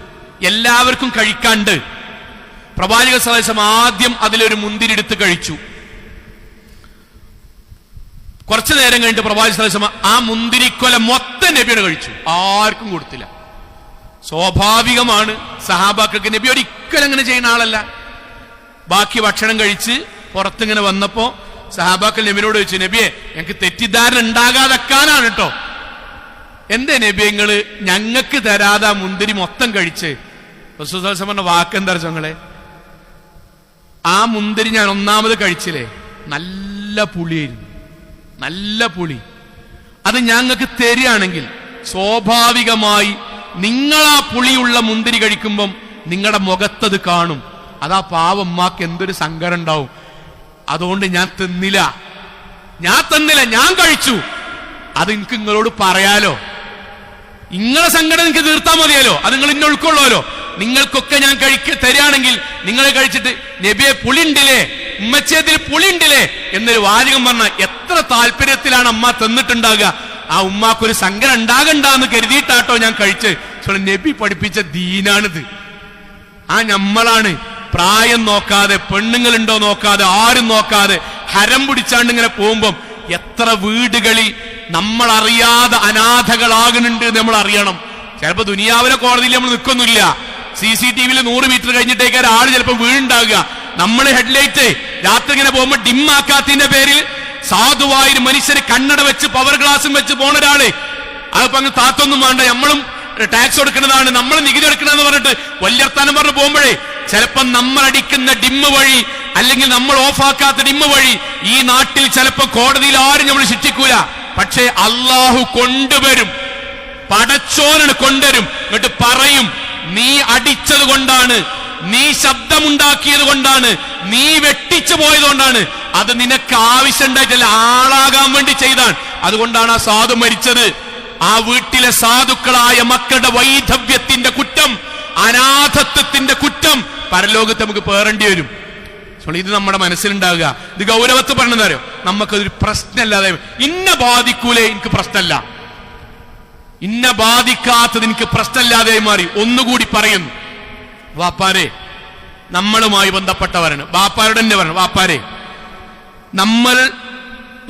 എല്ലാവർക്കും കഴിക്കാണ്ട് പ്രവാചക സല്ലല്ലാഹു അലൈഹി വസല്ലം ആദ്യം അതിലൊരു മുന്തിരി എടുത്ത് കഴിച്ചു. കുറച്ചു നേരം കഴിഞ്ഞിട്ട് പ്രവാചക സല്ലല്ലാഹു അലൈഹി വസല്ലം ആ മുന്തിരിക്കൊല മൊത്തം നബിയോട് കഴിച്ചു, ആർക്കും കൊടുത്തില്ല. സ്വാഭാവികമാണ്, സഹാബാക്കൾക്ക് നബി ഒരിക്കലും അങ്ങനെ ചെയ്യുന്ന ആളല്ല. ബാക്കി ഭക്ഷണം കഴിച്ച് പുറത്തിങ്ങനെ വന്നപ്പോ സഹാബാക്കൾ നബിയോട് ചോദിച്ചു, നബിയെ ഞങ്ങൾക്ക് തെറ്റിദ്ധാരണ ഉണ്ടാകാതെക്കാനാണ് കേട്ടോ, എന്തേ നബി നിങ്ങള് ഞങ്ങൾക്ക് തരാതെ മുന്തിരി മൊത്തം കഴിച്ച്? റസൂൽ സല്ലല്ലാഹു അലൈഹി വസല്ലം പറഞ്ഞ വാക്കെന്താ ഞങ്ങളെ? ആ മുന്തിരി ഞാൻ ഒന്നാമത് കഴിച്ചില്ലേ, നല്ല പുളിയായിരുന്നു, നല്ല പുളി. അത് ഞങ്ങൾക്ക് തരികയാണെങ്കിൽ സ്വാഭാവികമായി നിങ്ങളാ പുളിയുള്ള മുന്തിരി കഴിക്കുമ്പം നിങ്ങളുടെ മുഖത്തത് കാണും. അതാ പാവമ്മക്ക് എന്തൊരു സങ്കടം ഉണ്ടാവും. അതുകൊണ്ട് ഞാൻ തിന്നില്ല, ഞാൻ കഴിച്ചു. അത് എനിക്ക് നിങ്ങളോട് പറയാലോ, നിങ്ങളെ സങ്കടം നിങ്ങൾക്ക് തീർത്താൽ മതിയല്ലോ, അത് നിങ്ങൾ ഇന്നെ ഉൾക്കൊള്ളുമല്ലോ. നിങ്ങൾക്കൊക്കെ ഞാൻ തരികയാണെങ്കിൽ നിങ്ങൾ കഴിച്ചിട്ട് നബിയെ പുളിണ്ടില്ലേ, ഉമ്മച്ചേതിൽ പുളിണ്ടില്ലേ എന്നൊരു വാചകം പറഞ്ഞാൽ എത്ര താല്പര്യത്തിലാണ് അമ്മ തന്നിട്ടുണ്ടാകുക. ആ ഉമ്മാക്കൊരു സങ്കടം ഉണ്ടാകണ്ടെന്ന് കരുതിയിട്ടാട്ടോ ഞാൻ കഴിച്ച്. നബി പഠിപ്പിച്ച ദീനാണിത്. നമ്മളാണ് പ്രായം നോക്കാതെ, പെണ്ണുങ്ങളുണ്ടോ നോക്കാതെ, ആരും നോക്കാതെ ഹരം പിടിച്ചാണ്ട് ഇങ്ങനെ പോകുമ്പം എത്ര വീടുകളിൽ നമ്മൾ അറിയാതെ അനാഥകളാകുന്നുണ്ട് നമ്മൾ അറിയണം. ചിലപ്പോ ദുനിയാവിലെ കോടതിയിൽ നമ്മൾ നിൽക്കൊന്നുമില്ല, CCTV 100 മീറ്റർ കഴിഞ്ഞിട്ടേക്ക് ആള് ചിലപ്പോൾ വീടുണ്ടാകുക. നമ്മൾ ഹെഡ്ലൈറ്റ് രാത്രി ഇങ്ങനെ പോകുമ്പോ ഡിമ്മാക്കാത്തതിന്റെ പേരിൽ സാധുവായൊരു മനുഷ്യന് കണ്ണട വെച്ച് പവർ ഗ്ലാസും വെച്ച് പോണ ഒരാള്, അതിപ്പോ അങ്ങ് താത്തൊന്നും വേണ്ട, നമ്മളും ടാക്സ് കൊടുക്കുന്നതാണ്, നമ്മൾ നികുതി എടുക്കണമെന്ന് പറഞ്ഞിട്ട് വലിയർത്താനം പറഞ്ഞു പോകുമ്പോഴേ ചിലപ്പോൾ നമ്മൾ അടിക്കുന്ന ഡിമ്മ് വഴി, അല്ലെങ്കിൽ നമ്മൾ ഓഫാക്കാത്ത ഡിമ്മ് വഴി ഈ നാട്ടിൽ ചിലപ്പോ കോടതിയിൽ ആരും നമ്മൾ ശിക്ഷിക്കൂല. പക്ഷേ അള്ളാഹു കൊണ്ടുവരും, പടച്ചോനാണ് കൊണ്ടുവരും. എന്നിട്ട് പറയും, നീ അടിച്ചത് കൊണ്ടാണ്, നീ ശബ്ദമുണ്ടാക്കിയത് കൊണ്ടാണ്, നീ വെട്ടിച്ചു പോയത് കൊണ്ടാണ്, അത് നിനക്ക് ആവശ്യമുണ്ടായിട്ടല്ല, ആളാകാൻ വേണ്ടി ചെയ്താണ്. അതുകൊണ്ടാണ് ആ സാധു മരിച്ചത്. ആ വീട്ടിലെ സാധുക്കളായ മക്കളുടെ വൈധവ്യത്തിന്റെ കുറ്റം, അനാഥത്വത്തിന്റെ കുറ്റം പരലോകത്ത് നമുക്ക് പേറേണ്ടി വരും. ഇത് നമ്മുടെ മനസ്സിലുണ്ടാവുക. ഇത് ഗൗരവത്ത് പറഞ്ഞതറിയോ, നമുക്കതൊരു പ്രശ്നമല്ലാതെ, ഇന്ന ബാധിക്കൂലേ എനിക്ക് പ്രശ്നമല്ല, ഇന്ന ബാധിക്കാത്തത് എനിക്ക് പ്രശ്നമില്ലാതെ മാറി. ഒന്നുകൂടി പറയുന്നു, വാപ്പാരെ, നമ്മളുമായി ബന്ധപ്പെട്ടവരാണ്, വാപ്പാരോട് തന്നെ പറഞ്ഞു, വാപ്പാരെ, നമ്മൾ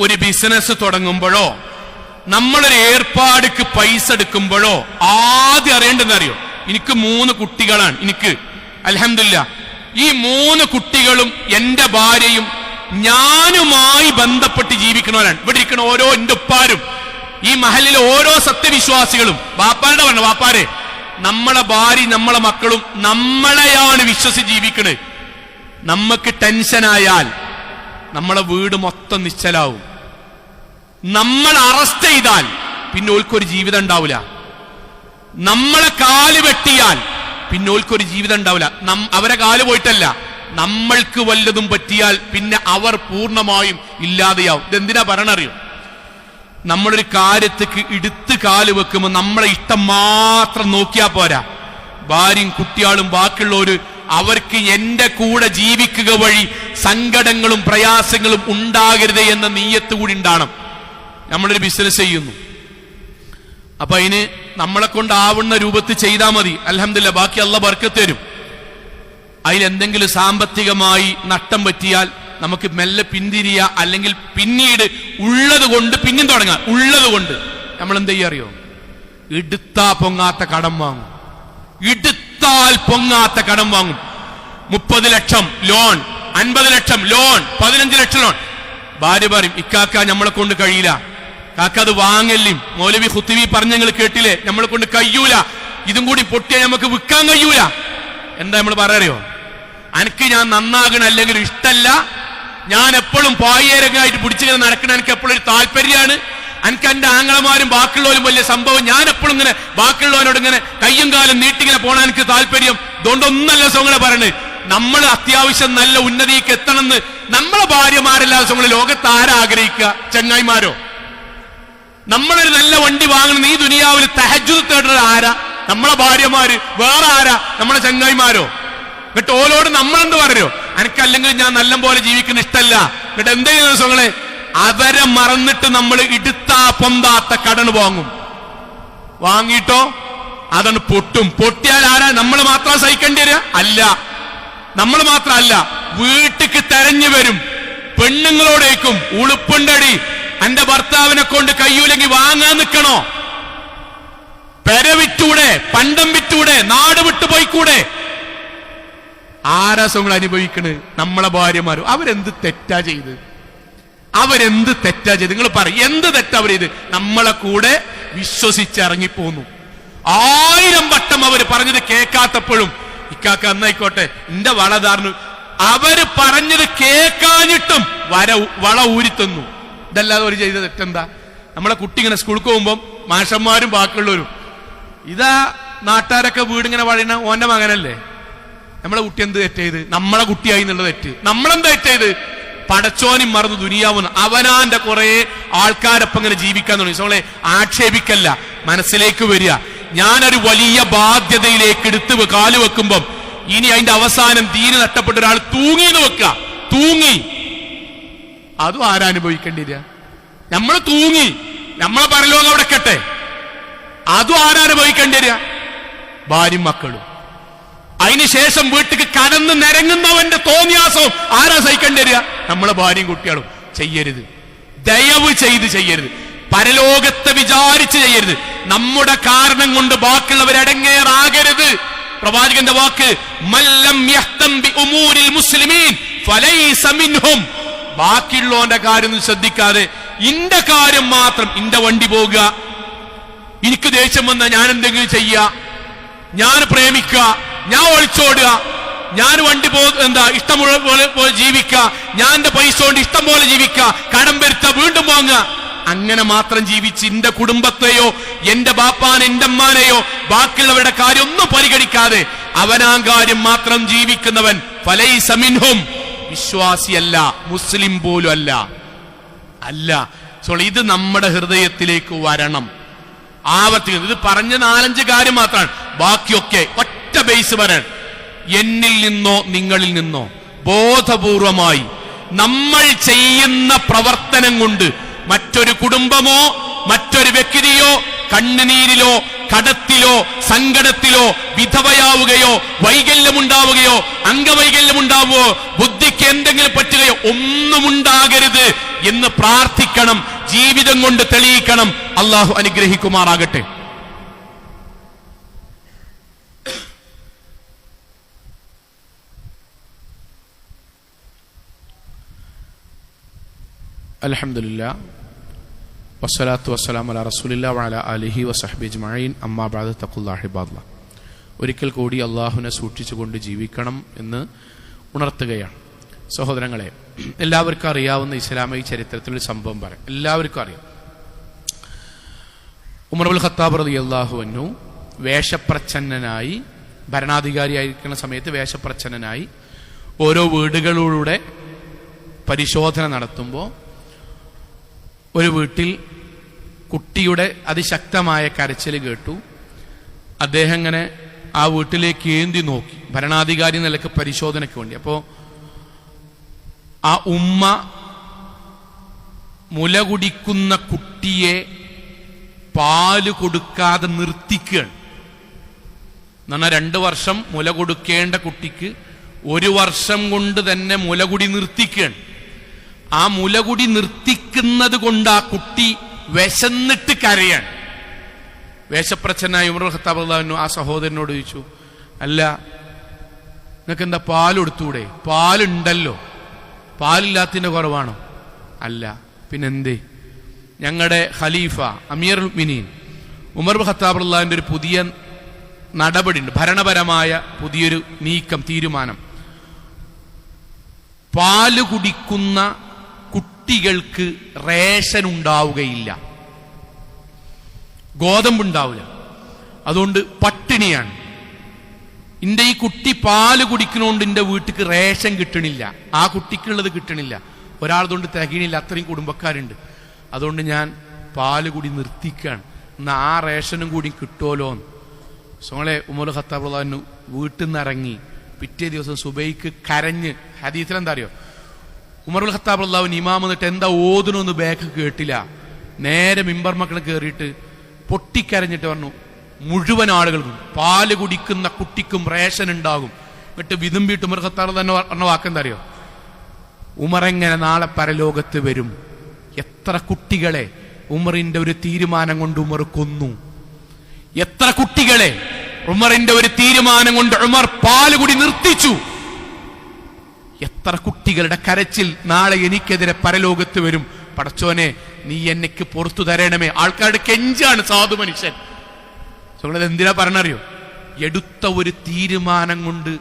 ഒരു ബിസിനസ് തുടങ്ങുമ്പോഴോ നമ്മളൊരു ഏർപ്പാടിക്ക് പൈസ എടുക്കുമ്പോഴോ ആദ്യം അറിയേണ്ടതെന്നറിയോ, എനിക്ക് 3 കുട്ടികളാണ്. എനിക്ക് അൽഹംദുലില്ലാ ഈ 3 കുട്ടികളും എന്റെ ഭാര്യയും ഞാനുമായി ബന്ധപ്പെട്ട് ജീവിക്കുന്നവരാണ്. ഇവിടെ ഇരിക്കുന്ന ഓരോ എന്റെ ഉപ്പാരും ഈ മഹലിലെ ഓരോ സത്യവിശ്വാസികളും വാപ്പാരുടെ പറഞ്ഞു, വാപ്പാരെ, നമ്മളെ ഭാര്യ നമ്മളെ മക്കളും നമ്മളെയാണ് വിശ്വസിച്ച് ജീവിക്കണത്. നമുക്ക് ടെൻഷനായാൽ നമ്മളെ വീട് മൊത്തം നിശ്ചലാവും. നമ്മൾ അറസ്റ്റ് ചെയ്താൽ പിന്നെ ഓൽക്കൊരു ജീവിതം ഉണ്ടാവില്ല. നമ്മളെ കാല് വെട്ടിയാൽ പിന്നെ ഓൽക്കൊരു ജീവിതം ഉണ്ടാവില്ല. അവരെ കാല് പോയിട്ടല്ല, നമ്മൾക്ക് വല്ലതും പറ്റിയാൽ പിന്നെ അവർ പൂർണ്ണമായും ഇല്ലാതെയാവും. ഇതെന്തിനാ പറയണറിയോ, നമ്മളൊരു കാര്യത്തേക്ക് എടുത്ത് കാല് വെക്കുമ്പോൾ നമ്മളെ ഇഷ്ടം മാത്രം നോക്കിയാ പോരാ. ഭാര്യയും കുട്ടികളും ബാക്കിയുള്ളവര് അവർക്ക് എന്റെ കൂടെ ജീവിക്കുക വഴി സങ്കടങ്ങളും പ്രയാസങ്ങളും ഉണ്ടാകരുത് എന്ന നീയത്ത് കൂടി ഉണ്ടാകണം. നമ്മളൊരു ബിസിനസ് ചെയ്യുന്നു, അപ്പൊ അതിന് നമ്മളെ കൊണ്ടാവുന്ന രൂപത്തിൽ ചെയ്താൽ മതി. അൽഹംദുലില്ലാ, ബാക്കി അല്ലാഹ് ബർക്കത്ത് തരും. അതിലെന്തെങ്കിലും സാമ്പത്തികമായി നഷ്ടം പറ്റിയാൽ നമുക്ക് മെല്ലെ പിന്തിരിയ, അല്ലെങ്കിൽ പിന്നീട് ഉള്ളത് കൊണ്ട് പിന്നെയും തുടങ്ങാം. ഉള്ളത് കൊണ്ട് നമ്മൾ എന്ത് ചെയ്യാ അറിയോ? എടുത്താ പൊങ്ങാത്ത കടം വാങ്ങും. എടുത്താൽ പൊങ്ങാത്ത കടം വാങ്ങും. 30 ലക്ഷം ലോൺ, 50 ലക്ഷം ലോൺ, 15 ലക്ഷം ലോൺ. ഭാര്യ പറയും, ഇക്കാക്ക നമ്മളെ കൊണ്ട് കഴിയില്ല, കാക്ക അത് വാങ്ങലും. മൗലവി ഖുത്ബി പറഞ്ഞ നിങ്ങൾ കേട്ടില്ലേ, നമ്മളെ കൊണ്ട് കഴിയൂല, ഇതും കൂടി പൊട്ടിയാൽ നമുക്ക് വിൽക്കാൻ കഴിയൂല. എന്താ നമ്മൾ പറയാറിയോ? എനിക്ക് ഞാൻ നന്നാകണം, അല്ലെങ്കിൽ ഇഷ്ടല്ല, ഞാൻ എപ്പോഴും പായേരങ്ങായിട്ട് പിടിച്ചിങ്ങനെ നടക്കണം, എനിക്ക് എപ്പോഴും ഒരു താല്പര്യമാണ്. എനിക്ക് എന്റെ ആങ്ങളമാരും ബാക്കിയുള്ളവരും വലിയ സംഭവം, ഞാൻ എപ്പോഴും ഇങ്ങനെ ബാക്കിയുള്ളവരോട് ഇങ്ങനെ കയ്യും കാലം നീട്ടിങ്ങനെ പോണാൻ എനിക്ക് താല്പര്യം. ഇതുകൊണ്ടൊന്നല്ല സോങ്ങളെ പറയണത്. നമ്മൾ അത്യാവശ്യം നല്ല ഉന്നതിക്ക് എത്തണമെന്ന് നമ്മളെ ഭാര്യമാരല്ലാതെ സോങ്ങളെ ലോകത്ത് ആരാഗ്രഹിക്കുക? ചങ്ങായിമാരോ? നമ്മളൊരു നല്ല വണ്ടി വാങ്ങണം ഈ ദുനിയാവിൽ തഹജ്ജുദ് തേടുന്നത് ആരാ? നമ്മളെ ഭാര്യമാര്. വേറെ ആരാ? നമ്മളെ ചങ്ങായിമാരോ? എന്നിട്ട് ഓലോട് നമ്മളെന്ത് പറയോ? എനിക്കല്ലെങ്കിൽ ഞാൻ നല്ല പോലെ ജീവിക്കുന്ന ഇഷ്ടമല്ല. എന്നിട്ട് എന്ത് ചെയ്യുന്ന ദിവസങ്ങളെ അവരെ മറന്നിട്ട് നമ്മൾ ഇടുത്താ പൊന്താത്ത കടന് വാങ്ങും. വാങ്ങിയിട്ടോ അതാണ് പൊട്ടും. പൊട്ടിയാൽ ആരാ? നമ്മൾ മാത്രം സഹിക്കേണ്ടി വരിക? അല്ല, നമ്മൾ മാത്രമല്ല, വീട്ടിക്ക് തെരഞ്ഞു വരും. പെണ്ണുങ്ങളോടേക്കും ഉളുപ്പുണ്ടടി, എന്റെ ഭർത്താവിനെ കൊണ്ട് കയ്യൂലെങ്കിൽ വാങ്ങാൻ നിൽക്കണോ? പെര വിറ്റൂടെ, പണ്ടം വിറ്റൂടെ, നാട് വിട്ടു പോയിക്കൂടെ? ആരാസങ്ങൾ അനുഭവിക്കണ്? നമ്മളെ ഭാര്യമാരും. അവരെന്ത് തെറ്റാ ചെയ്ത്? അവരെന്ത് തെറ്റാ ചെയ്ത്? നിങ്ങൾ പറയും, എന്ത് തെറ്റാ അവർ ചെയ്ത്? നമ്മളെ കൂടെ വിശ്വസിച്ചിറങ്ങിപ്പോന്നു. 1000 വട്ടം അവര് പറഞ്ഞത് കേൾക്കാത്തപ്പോഴും ഇക്കാക്ക എന്നായിക്കോട്ടെ എന്റെ വളധാർന്നു, അവര് പറഞ്ഞത് കേൾക്കാഞ്ഞിട്ടും വള ഊരിത്തന്നു. ഇതല്ലാതെ അവർ ചെയ്ത തെറ്റെന്താ? നമ്മളെ കുട്ടി ഇങ്ങനെ സ്കൂളിൽ പോകുമ്പോൾ മാഷന്മാരും ബാക്കിയുള്ളവരും, ഇതാ നാട്ടുകാരൊക്കെ വീടിങ്ങനെ വഴിന ഓന്റെ മകനല്ലേ, നമ്മളെ കുട്ടി എന്ത് തെറ്റെയ്ത്? നമ്മളെ കുട്ടിയായി എന്നുള്ള തെറ്റ്. നമ്മളെന്താ തെറ്റെയ്ത്? പടച്ചോനും മറന്ന് ദുനിയാവുന്ന അവനാന്റെ കുറെ ആൾക്കാരൊപ്പം ഇങ്ങനെ ജീവിക്കാൻ തുടങ്ങി. സോളെ ആക്ഷേപിക്കല്ല, മനസ്സിലേക്ക് വരിക. ഞാനൊരു വലിയ ബാധ്യതയിലേക്ക് എടുത്ത് കാലുവെക്കുമ്പം ഇനി അതിന്റെ അവസാനം ദീന് നഷ്ടപ്പെട്ട ഒരാൾ തൂങ്ങിന്ന് വെക്കുക. തൂങ്ങി, അതും ആരനുഭവിക്കേണ്ടി വരിക? നമ്മൾ തൂങ്ങി, നമ്മളെ പരലോകം അവിടെ കെട്ടെ, അതും ആരനുഭവിക്കേണ്ടി വരിക? ഭാര്യയും മക്കളും. അതിനുശേഷം വീട്ടിക്ക് കടന്ന് നിരങ്ങുന്നവന്റെ തോന്നിയാസവും ആരാ സഹിക്കേണ്ടി വരിക? നമ്മളെ ഭാര്യയും കുട്ടികളും. ചെയ്യരുത്, ദയവ് ചെയ്ത് ചെയ്യരുത്. പരലോകത്തെ വിചാരിച്ച് ചെയ്യരുത്. നമ്മുടെ കാരണം കൊണ്ട് ബാക്കിയുള്ളവരടങ്ങേറാകരുത്. പ്രവാചകന്റെ വാക്ക്, മല്ലം യഹ്തം ബി ഉമൂരിൽ മുസ്ലിമീൻ ഫലൈസ മിൻഹും. ബാക്കിയുള്ളവന്റെ കാര്യം ശ്രദ്ധിക്കാതെ ഇന്റെ കാര്യം മാത്രം, ഇന്റെ വണ്ടി പോകുക, എനിക്ക് ദേഷ്യം വന്നാൽ ഞാൻ എന്തെങ്കിലും ചെയ്യുക, ഞാൻ പ്രേമിക്കുക, ഞാൻ ഒളിച്ചോടുക, ഞാൻ വണ്ടി ഇഷ്ടം പോലെ ജീവിക്കുക, ഞാൻ എന്റെ പൈസ കൊണ്ട് ഇഷ്ടം പോലെ ജീവിക്കുക, കടം വരുത്തുക, വീണ്ടും വാങ്ങുക, അങ്ങനെ മാത്രം ജീവിച്ച് എന്റെ കുടുംബത്തെയോ എന്റെ ബാപ്പാനെ എന്റെ അമ്മാനെയോ ബാക്കിയുള്ളവരുടെ കാര്യം ഒന്നും പരിഗണിക്കാതെ അവനാ കാര്യം മാത്രം ജീവിക്കുന്നവൻ ഫലൈസ മിൻഹും, വിശ്വാസിയല്ല, മുസ്ലിം പോലും അല്ല. അല്ല. സോ ഇത് നമ്മുടെ ഹൃദയത്തിലേക്ക് വരണം. ആവർത്തിക്കുന്നത് ഇത് പറഞ്ഞ 4-5 കാര്യം മാത്രമാണ്. ബാക്കിയൊക്കെ ഒറ്റ ബേസ് വരാൻ, എന്നിൽ നിന്നോ നിങ്ങളിൽ നിന്നോ ബോധപൂർവമായി നമ്മൾ ചെയ്യുന്ന പ്രവർത്തനം കൊണ്ട് മറ്റൊരു കുടുംബമോ മറ്റൊരു വ്യക്തിയോ കണ്ണുനീരിലോ കടത്തിലോ സങ്കടത്തിലോ വിധവയാവുകയോ വൈകല്യമുണ്ടാവുകയോ അംഗവൈകല്യമുണ്ടാവുകയോ ബുദ്ധിക്ക് എന്തെങ്കിലും പറ്റുകയോ ഒന്നും ഉണ്ടാകരുത് എന്ന് പ്രാർത്ഥിക്കണം. ജീവിതം കൊണ്ട് തെളിയിക്കണം. അള്ളാഹു അനുഗ്രഹിക്കുമാറാകട്ടെ. അൽഹംദുലില്ലാ വസ്സലാത്തു വസ്സലാമു അലാ റസൂലില്ലാ വഅലാ ആലിഹി വസഹ്ബിഹി അജ്മഈൻ. അമ്മാ ബഅദ് തഖുല്ലാഹി ഇബാദല്ലാഹ്. ഒരിക്കൽ കൂടി അള്ളാഹുവിനെ സൂക്ഷിച്ചുകൊണ്ട് ജീവിക്കണം എന്ന് ഉണർത്തുകയാണ്. സഹോദരങ്ങളെ, എല്ലാവർക്കും അറിയാവുന്ന ഇസ്ലാമിക ചരിത്രത്തിലൊരു സംഭവം പറയാം. എല്ലാവർക്കും അറിയാം. ഉമർ ഇബ്നുൽ ഖത്താബ് റളിയല്ലാഹു അൻഹു വേഷപ്രച്ഛന്നനായി, ഭരണാധികാരിയായിരിക്കുന്ന സമയത്ത് വേഷപ്രച്ഛന്നനായി ഓരോ വീടുകളിലൂടെ പരിശോധന നടത്തുമ്പോൾ ഒരു വീട്ടിൽ കുട്ടിയുടെ അതിശക്തമായ കരച്ചിൽ കേട്ടു. അദ്ദേഹം ഇങ്ങനെ ആ വീട്ടിലേക്ക് ഏന്തി നോക്കി, ഭരണാധികാരി നിലക്ക് പരിശോധനയ്ക്ക് വേണ്ടി. അപ്പോൾ ആ ഉമ്മ മുല കുടിക്കുന്ന കുട്ടിയെ പാല് കൊടുക്കാതെ നിർത്തിക്കുകയാണ്. എന്നാൽ 2 വർഷം മുല കൊടുക്കേണ്ട കുട്ടിക്ക് 1 വർഷം കൊണ്ട് തന്നെ മുലകുടി നിർത്തിക്കുകയാണ്. ആ മുലകുടി നിർത്തിക്കുന്നത് കൊണ്ട് ആ കുട്ടി വിശന്നിട്ട് കരയാണ്. വേഷപ്രച്ഛനായ ഉമർ ഖത്താബ് റളിയല്ലാഹു അൻഹു ആ സഹോദരനോട് ചോദിച്ചു, അല്ല നിനക്ക് എന്താ പാൽ കൊടുത്തൂടെ? പാലുണ്ടല്ലോ, പാലില്ലാത്തതിന്റെ കുറവാണോ? അല്ല, പിന്നെന്തേ? ഞങ്ങളുടെ ഖലീഫ അമീറുൽ മുഅ്മിനീൻ ഉമർ ഖത്താബ് റളിയല്ലാഹു അൻഹുവിന്റെ ഒരു പുതിയ നടപടിയുണ്ട്, ഭരണപരമായ പുതിയൊരു നീക്കം, തീരുമാനം. പാല് കുടിക്കുന്ന കുട്ടികൾക്ക് റേഷൻ ഉണ്ടാവുകയില്ല, ഗോതമ്പുണ്ടാവില്ല, അതുകൊണ്ട് പട്ടിണിയാണ്. എന്റെ ഈ കുട്ടി പാല് കുടിക്കണോണ്ട് എന്റെ വീട്ടിക്ക് റേഷൻ കിട്ടണില്ല, ആ കുട്ടിക്കുള്ളത് കിട്ടണില്ല, ഒരാളതുകൊണ്ട് തികയണില്ല, അത്രയും കുടുംബക്കാരുണ്ട്, അതുകൊണ്ട് ഞാൻ പാല് കൂടി നിർത്തിക്കാണ്, എന്നാ ആ റേഷനും കൂടി കിട്ടുമല്ലോ. സോളെ ഉമർ ഖത്താബ് റളിയല്ലാഹു അൻഹു വീട്ടിൽ നിന്ന് ഇറങ്ങി പിറ്റേ ദിവസം സുബൈക്ക് കരഞ്ഞ്, ഹദീസിൽ എന്താ അറിയോ, ഉമർ ഖത്താബ് റളിയല്ലാഹു അൻഹു ഇമാം എന്നിട്ട് എന്താ ഓതുനൊന്ന് ബാക്ക് കേട്ടില്ല, നേരെ മിമ്പർ മക്കൾ കയറിയിട്ട് പൊട്ടിക്കരഞ്ഞിട്ട് പറഞ്ഞു, മുഴുവൻ ആളുകൾക്കും പാല് കുടിക്കുന്ന കുട്ടിക്കും റേഷൻ ഉണ്ടാകും. എന്നിട്ട് വിതുമ്പിയിട്ട് ഉമർ ഖത്താബ് തന്നെ പറഞ്ഞ വാക്കെന്താ അറിയോ, ഉമർ എങ്ങനെ നാളെ പരലോകത്ത് വരും? എത്ര കുട്ടികളെ ഉമറിന്റെ ഒരു തീരുമാനം കൊണ്ട് ഉമർ കൊന്നു, എത്ര കുട്ടികളെ ഉമറിന്റെ ഒരു തീരുമാനം കൊണ്ട് ഉമർ പാലുകുടി നിർത്തിച്ചു, എത്ര കുട്ടികളുടെ കരച്ചിൽ നാളെ എനിക്കെതിരെ പരലോകത്ത് വരും. പടച്ചോനെ നീ എനിക്ക് പുറത്തു തരണമേ. ആൾക്കാരുടെ കെഞ്ചാണ് സാധു മനുഷ്യൻ. എന്തിനാ പറഞ്ഞറിയോ, എടുത്ത ഒരു തീരുമാനം കൊണ്ട്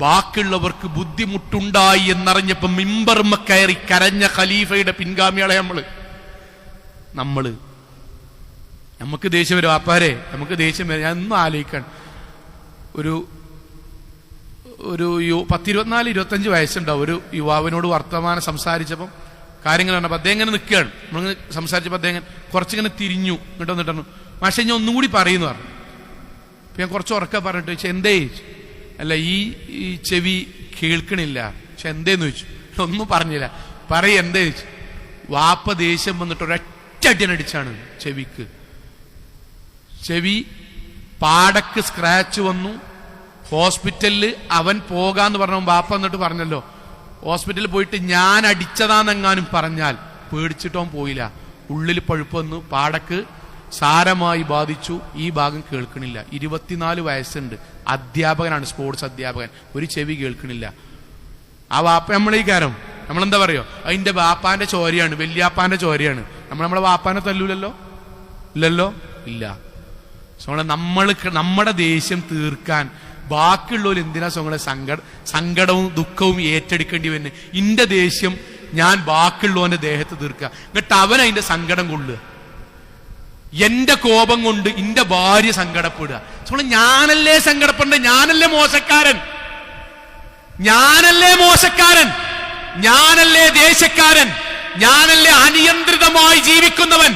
ബാക്കിയുള്ളവർക്ക് ബുദ്ധിമുട്ടുണ്ടായി എന്നറിഞ്ഞപ്പോ മിമ്പർമ കയറി കരഞ്ഞ ഖലീഫയുടെ പിൻഗാമികളെ നമുക്ക് ദേഷ്യം വരും. ആപ്പാരെ നമുക്ക് ദേഷ്യം വരും. ഞാൻ ഒന്നും ആലോചിക്കാണ്, ഒരു 24-25 വയസ്സുണ്ടാവും, ഒരു യുവാവിനോട് വർത്തമാനം സംസാരിച്ചപ്പം കാര്യങ്ങൾ പറഞ്ഞപ്പോൾ അദ്ദേഹം ഇങ്ങനെ നിൽക്കുകയാണ്. നമ്മൾ സംസാരിച്ചപ്പോൾ അദ്ദേഹം കുറച്ചിങ്ങനെ തിരിഞ്ഞു, ഇങ്ങോട്ട് വന്നിട്ടു, പക്ഷെ ഞാൻ ഒന്നും കൂടി പറയുന്നു പറഞ്ഞു. അപ്പൊ ഞാൻ കുറച്ച് ഉറക്കെ പറഞ്ഞിട്ട് ചോദിച്ചു, എന്തേ? അല്ല ഈ ചെവി കേൾക്കണില്ല. പക്ഷെ എന്തേന്ന് ചോദിച്ചു, ഒന്നും പറഞ്ഞില്ല. എന്തേ ചോദിച്ചു. വാപ്പ ദേഷ്യം വന്നിട്ട് ഒരൊറ്റ അടിയനടിച്ചാണ് ചെവിക്ക്. ചെവി പാടക്ക് സ്ക്രാച്ച് വന്നു. ഹോസ്പിറ്റലിൽ അവൻ പോകാന്ന് പറഞ്ഞു. വാപ്പ എന്നിട്ട് പറഞ്ഞല്ലോ, ഹോസ്പിറ്റലിൽ പോയിട്ട് ഞാൻ അടിച്ചതാന്നെങ്ങാനും പറഞ്ഞാൽ പേടിച്ചിട്ടോൻ പോയില്ല. ഉള്ളിൽ പഴുപ്പ് വന്നു, പാടക്ക് സാരമായി ബാധിച്ചു. ഈ ഭാഗം കേൾക്കണില്ല. 24 വയസ്സുണ്ട്, അധ്യാപകനാണ്, സ്പോർട്സ് അധ്യാപകൻ. ഒരു ചെവി കേൾക്കണില്ല. ആ വാപ്പ നമ്മളീ കാര്യം നമ്മളെന്താ പറയോ, അതിന്റെ വാപ്പാന്റെ ചോരയാണ്, വല്യാപ്പാന്റെ ചോരയാണ്. നമ്മളെ വാപ്പാനെ തല്ലൂലല്ലോ, ഇല്ലല്ലോ, ഇല്ല. നമ്മുടെ ദേഷ്യം തീർക്കാൻ ബാക്കിയുള്ളവർ എന്തിനാ സ്വങ്ങളെ സങ്കടവും ദുഃഖവും ഏറ്റെടുക്കേണ്ടി വരുന്നത്? ഇന്റെ ദേഷ്യം ഞാൻ ബാക്കിയുള്ളവന്റെ ദേഹത്ത് തീർക്കുക, എന്നിട്ട് അവൻ അതിന്റെ സങ്കടം കൊള്ളുക. എന്റെ കോപം കൊണ്ട് എന്റെ ഭാര്യ സങ്കടപ്പെടുക. ഞാനല്ലേ സങ്കടപ്പെടേണ്ടത്? ഞാനല്ലേ മോശക്കാരൻ? ഞാനല്ലേ ദേഷ്യക്കാരൻ? ഞാനല്ലേ അനിയന്ത്രിതമായി ജീവിക്കുന്നവൻ?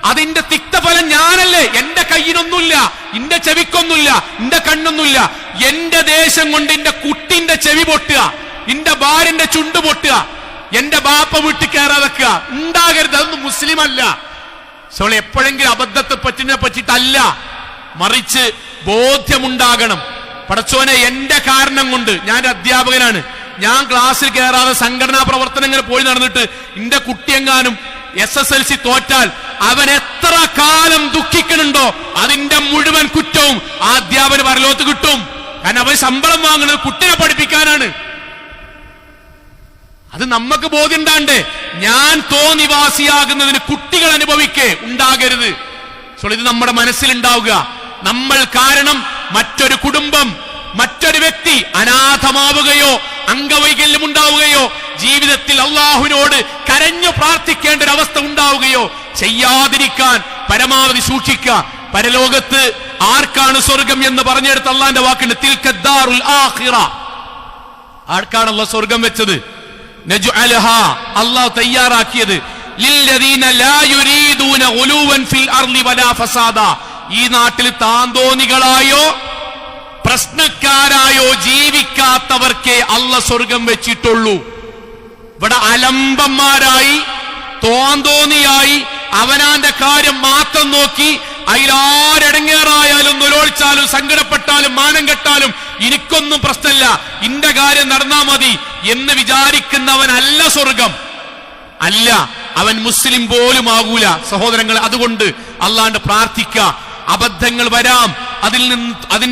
അതിന്റെ തിക്തഫലം ഞാനല്ലേ? എന്റെ കയ്യിനൊന്നുമില്ല, എന്റെ ചെവിക്കൊന്നുമില്ല, എന്റെ കണ്ണൊന്നുമില്ല. എന്റെ ദേശം കൊണ്ട് എന്റെ കുട്ടിന്റെ ചെവി പൊട്ടുക, എന്റെ ഭാര്യന്റെ ചുണ്ട് പൊട്ടുക, എന്റെ ബാപ്പ വീട്ടിൽ കയറാതെ വെക്കുക ഉണ്ടാകരുത്. അതൊന്നും മുസ്ലിം അല്ല. എപ്പോഴെങ്കിലും അബദ്ധത്തെ പറ്റിയിട്ടല്ല, മറിച്ച് ബോധ്യമുണ്ടാകണം. പടച്ചോനെ, എന്റെ കാരണം കൊണ്ട്, ഞാൻ അധ്യാപകനാണ്, ഞാൻ ക്ലാസ്സിൽ കയറാതെ സംഘടനാ പ്രവർത്തനങ്ങൾ പോയി നടന്നിട്ട് എന്റെ കുട്ടിയെങ്ങാനും SSLC തോറ്റാൽ അവൻ എത്ര കാലം ദുഃഖിക്കണുണ്ടോ അതിന്റെ മുഴുവൻ കുറ്റവും ആ അധ്യാപകന് പരലോകത്ത് കിട്ടും. കാരണം അവൻ ശമ്പളം വാങ്ങുന്നത് കുട്ടിനെ പഠിപ്പിക്കാനാണ്. അത് നമുക്ക് ബോധ്യമുണ്ടാണ്ടേ. ഞാൻ തോന്നിവാസിയാകുന്നതിന് കുട്ടികൾ അനുഭവിക്കേ ഉണ്ടാകരുത്. ഇത് നമ്മുടെ മനസ്സിലുണ്ടാവുക. നമ്മൾ കാരണം മറ്റൊരു കുടുംബം, മറ്റൊരു വ്യക്തി അനാഥമാവുകയോ അംഗവൈകല്യം ഉണ്ടാവുകയോ ജീവിതത്തിൽ അള്ളാഹുവിനോട് കരഞ്ഞു പ്രാർത്ഥിക്കേണ്ട ഒരു അവസ്ഥ ഉണ്ടാവുകയോ ചെയ്യാതിരിക്കാൻ പരമാവധി സൂക്ഷിക്കുക. പരലോകത്ത് ആർക്കാണ് സ്വർഗം എന്ന് പറഞ്ഞെടുത്ത് അള്ളാന്റെ വാക്കുണ്ട്, തിൽക്കദ്ദാറുൽ ആഖിറ. ആർക്കാണല്ലോ സ്വർഗം വെച്ചത്? നജ്അലഹാ, അള്ളാഹു തയ്യാറാക്കിയത് ലില്ലദീന ലാ യുരീദൂന ഉലൂവൻ ഫിൽ അർളി വലാ ഫസാദ. ഈ നാട്ടിൽ താന്തോന്നികളായോ പ്രശ്നക്കാരായോ ജീവിക്കാത്തവർക്കേ അള്ളാഹ് സ്വർഗം വെച്ചിട്ടുള്ളൂ. ഇവിടെ അലംബന്മാരായി തോന്തോന്നിയായി അവനാന്റെ കാര്യം മാത്രം നോക്കി അതിലാരെടങ്ങേറായാലും നൊലോളിച്ചാലും സങ്കടപ്പെട്ടാലും മാനം കെട്ടാലും എനിക്കൊന്നും പ്രശ്നമില്ല, ഇന്റെ കാര്യം നടന്നാ മതി എന്ന് വിചാരിക്കുന്നവനല്ല സ്വർഗം. അല്ല, അവൻ മുസ്ലിം പോലും ആകൂല സഹോദരങ്ങൾ. അതുകൊണ്ട് അള്ളാഹുവിന്റെ പ്രാർത്ഥിക്കുക. അബദ്ധങ്ങൾ വരാം, അതിൽ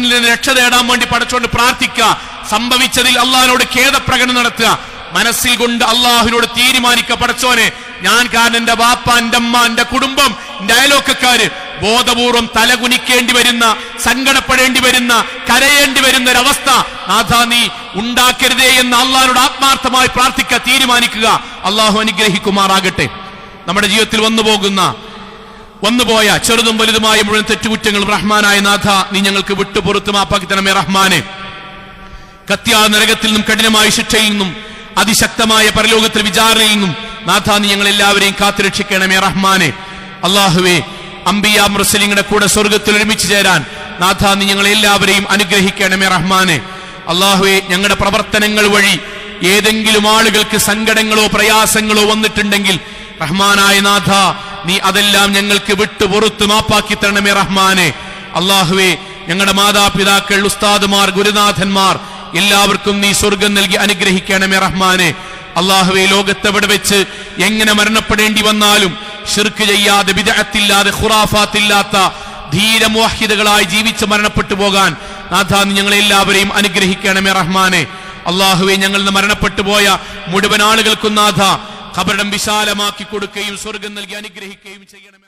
നിന്ന് രക്ഷ തേടാൻ വേണ്ടി പടച്ചോണ്ട് പ്രാർത്ഥിക്കുക. സംഭവിച്ചതിൽ അള്ളാഹിനോട് ഖേദപ്രകടനം നടത്തുക. മനസ്സിൽ കൊണ്ട് അള്ളാഹുവിനോട് തീരുമാനിക്കുക, പടച്ചോനെ ഞാൻ കാരണം എന്റെ വാപ്പ, എന്റെ അമ്മ, എന്റെ കുടുംബം, എന്റെ അയലോക്കക്കാര് ബോധപൂർവം തലകുനിക്കേണ്ടി വരുന്ന, സങ്കടപ്പെടേണ്ടി വരുന്ന, കരയേണ്ടി വരുന്ന ഒരവസ്ഥ നാഥാ നീ ഉണ്ടാക്കരുതേ എന്ന് അള്ളാഹിനോട് ആത്മാർത്ഥമായി പ്രാർത്ഥിക്കുക, തീരുമാനിക്കുക. അള്ളാഹു അനുഗ്രഹിക്കുമാറാകട്ടെ. നമ്മുടെ ജീവിതത്തിൽ വന്നുപോയ ചെറുതും വലുതുമായ മുഴുവൻ തെറ്റുകുറ്റങ്ങൾ റഹ്മാനായ നാഥ നീ ഞങ്ങൾക്ക് വിട്ടുപുറത്ത് മാപ്പാക്കി തരണമേ റഹ്മാനെ. കത്തിയാ നരകത്തിൽ നിന്നും കഠിനമായ ശിക്ഷയിൽ നിന്നും അതിശക്തമായ പരലോകത്തിൽ വിചാരണയിൽ നിന്നും നാഥ നീ ഞങ്ങൾ എല്ലാവരെയും കാത്തുരക്ഷിക്കണമേ റഹ്മാനെ. അള്ളാഹുവേ, അംബിയാ മുർസലീങ്ങളുടെ കൂടെ സ്വർഗത്തിൽ ഒരുമിച്ച് ചേരാൻ നാഥ നീ ഞങ്ങൾ എല്ലാവരെയും അനുഗ്രഹിക്കണമേ റഹ്മാനെ. അള്ളാഹുവേ, ഞങ്ങളുടെ പ്രവർത്തനങ്ങൾ വഴി ഏതെങ്കിലും ആളുകൾക്ക് സങ്കടങ്ങളോ പ്രയാസങ്ങളോ വന്നിട്ടുണ്ടെങ്കിൽ റഹ്മാനായ നാഥ നീ അതെല്ലാം ഞങ്ങൾക്ക് വിട്ടുപുറത്ത് മാപ്പാക്കി തരണമേ റഹ്മാനെ. അള്ളാഹുവേ, ഞങ്ങളുടെ മാതാപിതാക്കൾ, ഉസ്താദുമാർ, ഗുരുനാഥന്മാർ എല്ലാവർക്കും നീ സ്വർഗം നൽകി അനുഗ്രഹിക്കണമേ റഹ്മാനെ. അള്ളാഹുവേ, ലോകത്തെവിടെ വെച്ച് എങ്ങനെ മരണപ്പെടേണ്ടി വന്നാലും ശിർക്ക് ചെയ്യാതെ, ബിദ്അത്തില്ലാതെ, ഖുറാഫാത്തില്ലാത്ത ധീര മുവഹിദുകളായി ജീവിച്ച് മരണപ്പെട്ടു പോകാൻ നാഥ നീ ഞങ്ങളെല്ലാവരെയും അനുഗ്രഹിക്കണമേ റഹ്മാനെ. അള്ളാഹുവേ, ഞങ്ങളിൽ നിന്ന് മരണപ്പെട്ടു പോയ മുഴുവൻ ആളുകൾക്കും നാഥ ഖബറിടം വിശാലമാക്കി കൊടുക്കുകയും സ്വർഗം നൽകി അനുഗ്രഹിക്കുകയും ചെയ്യണമേ.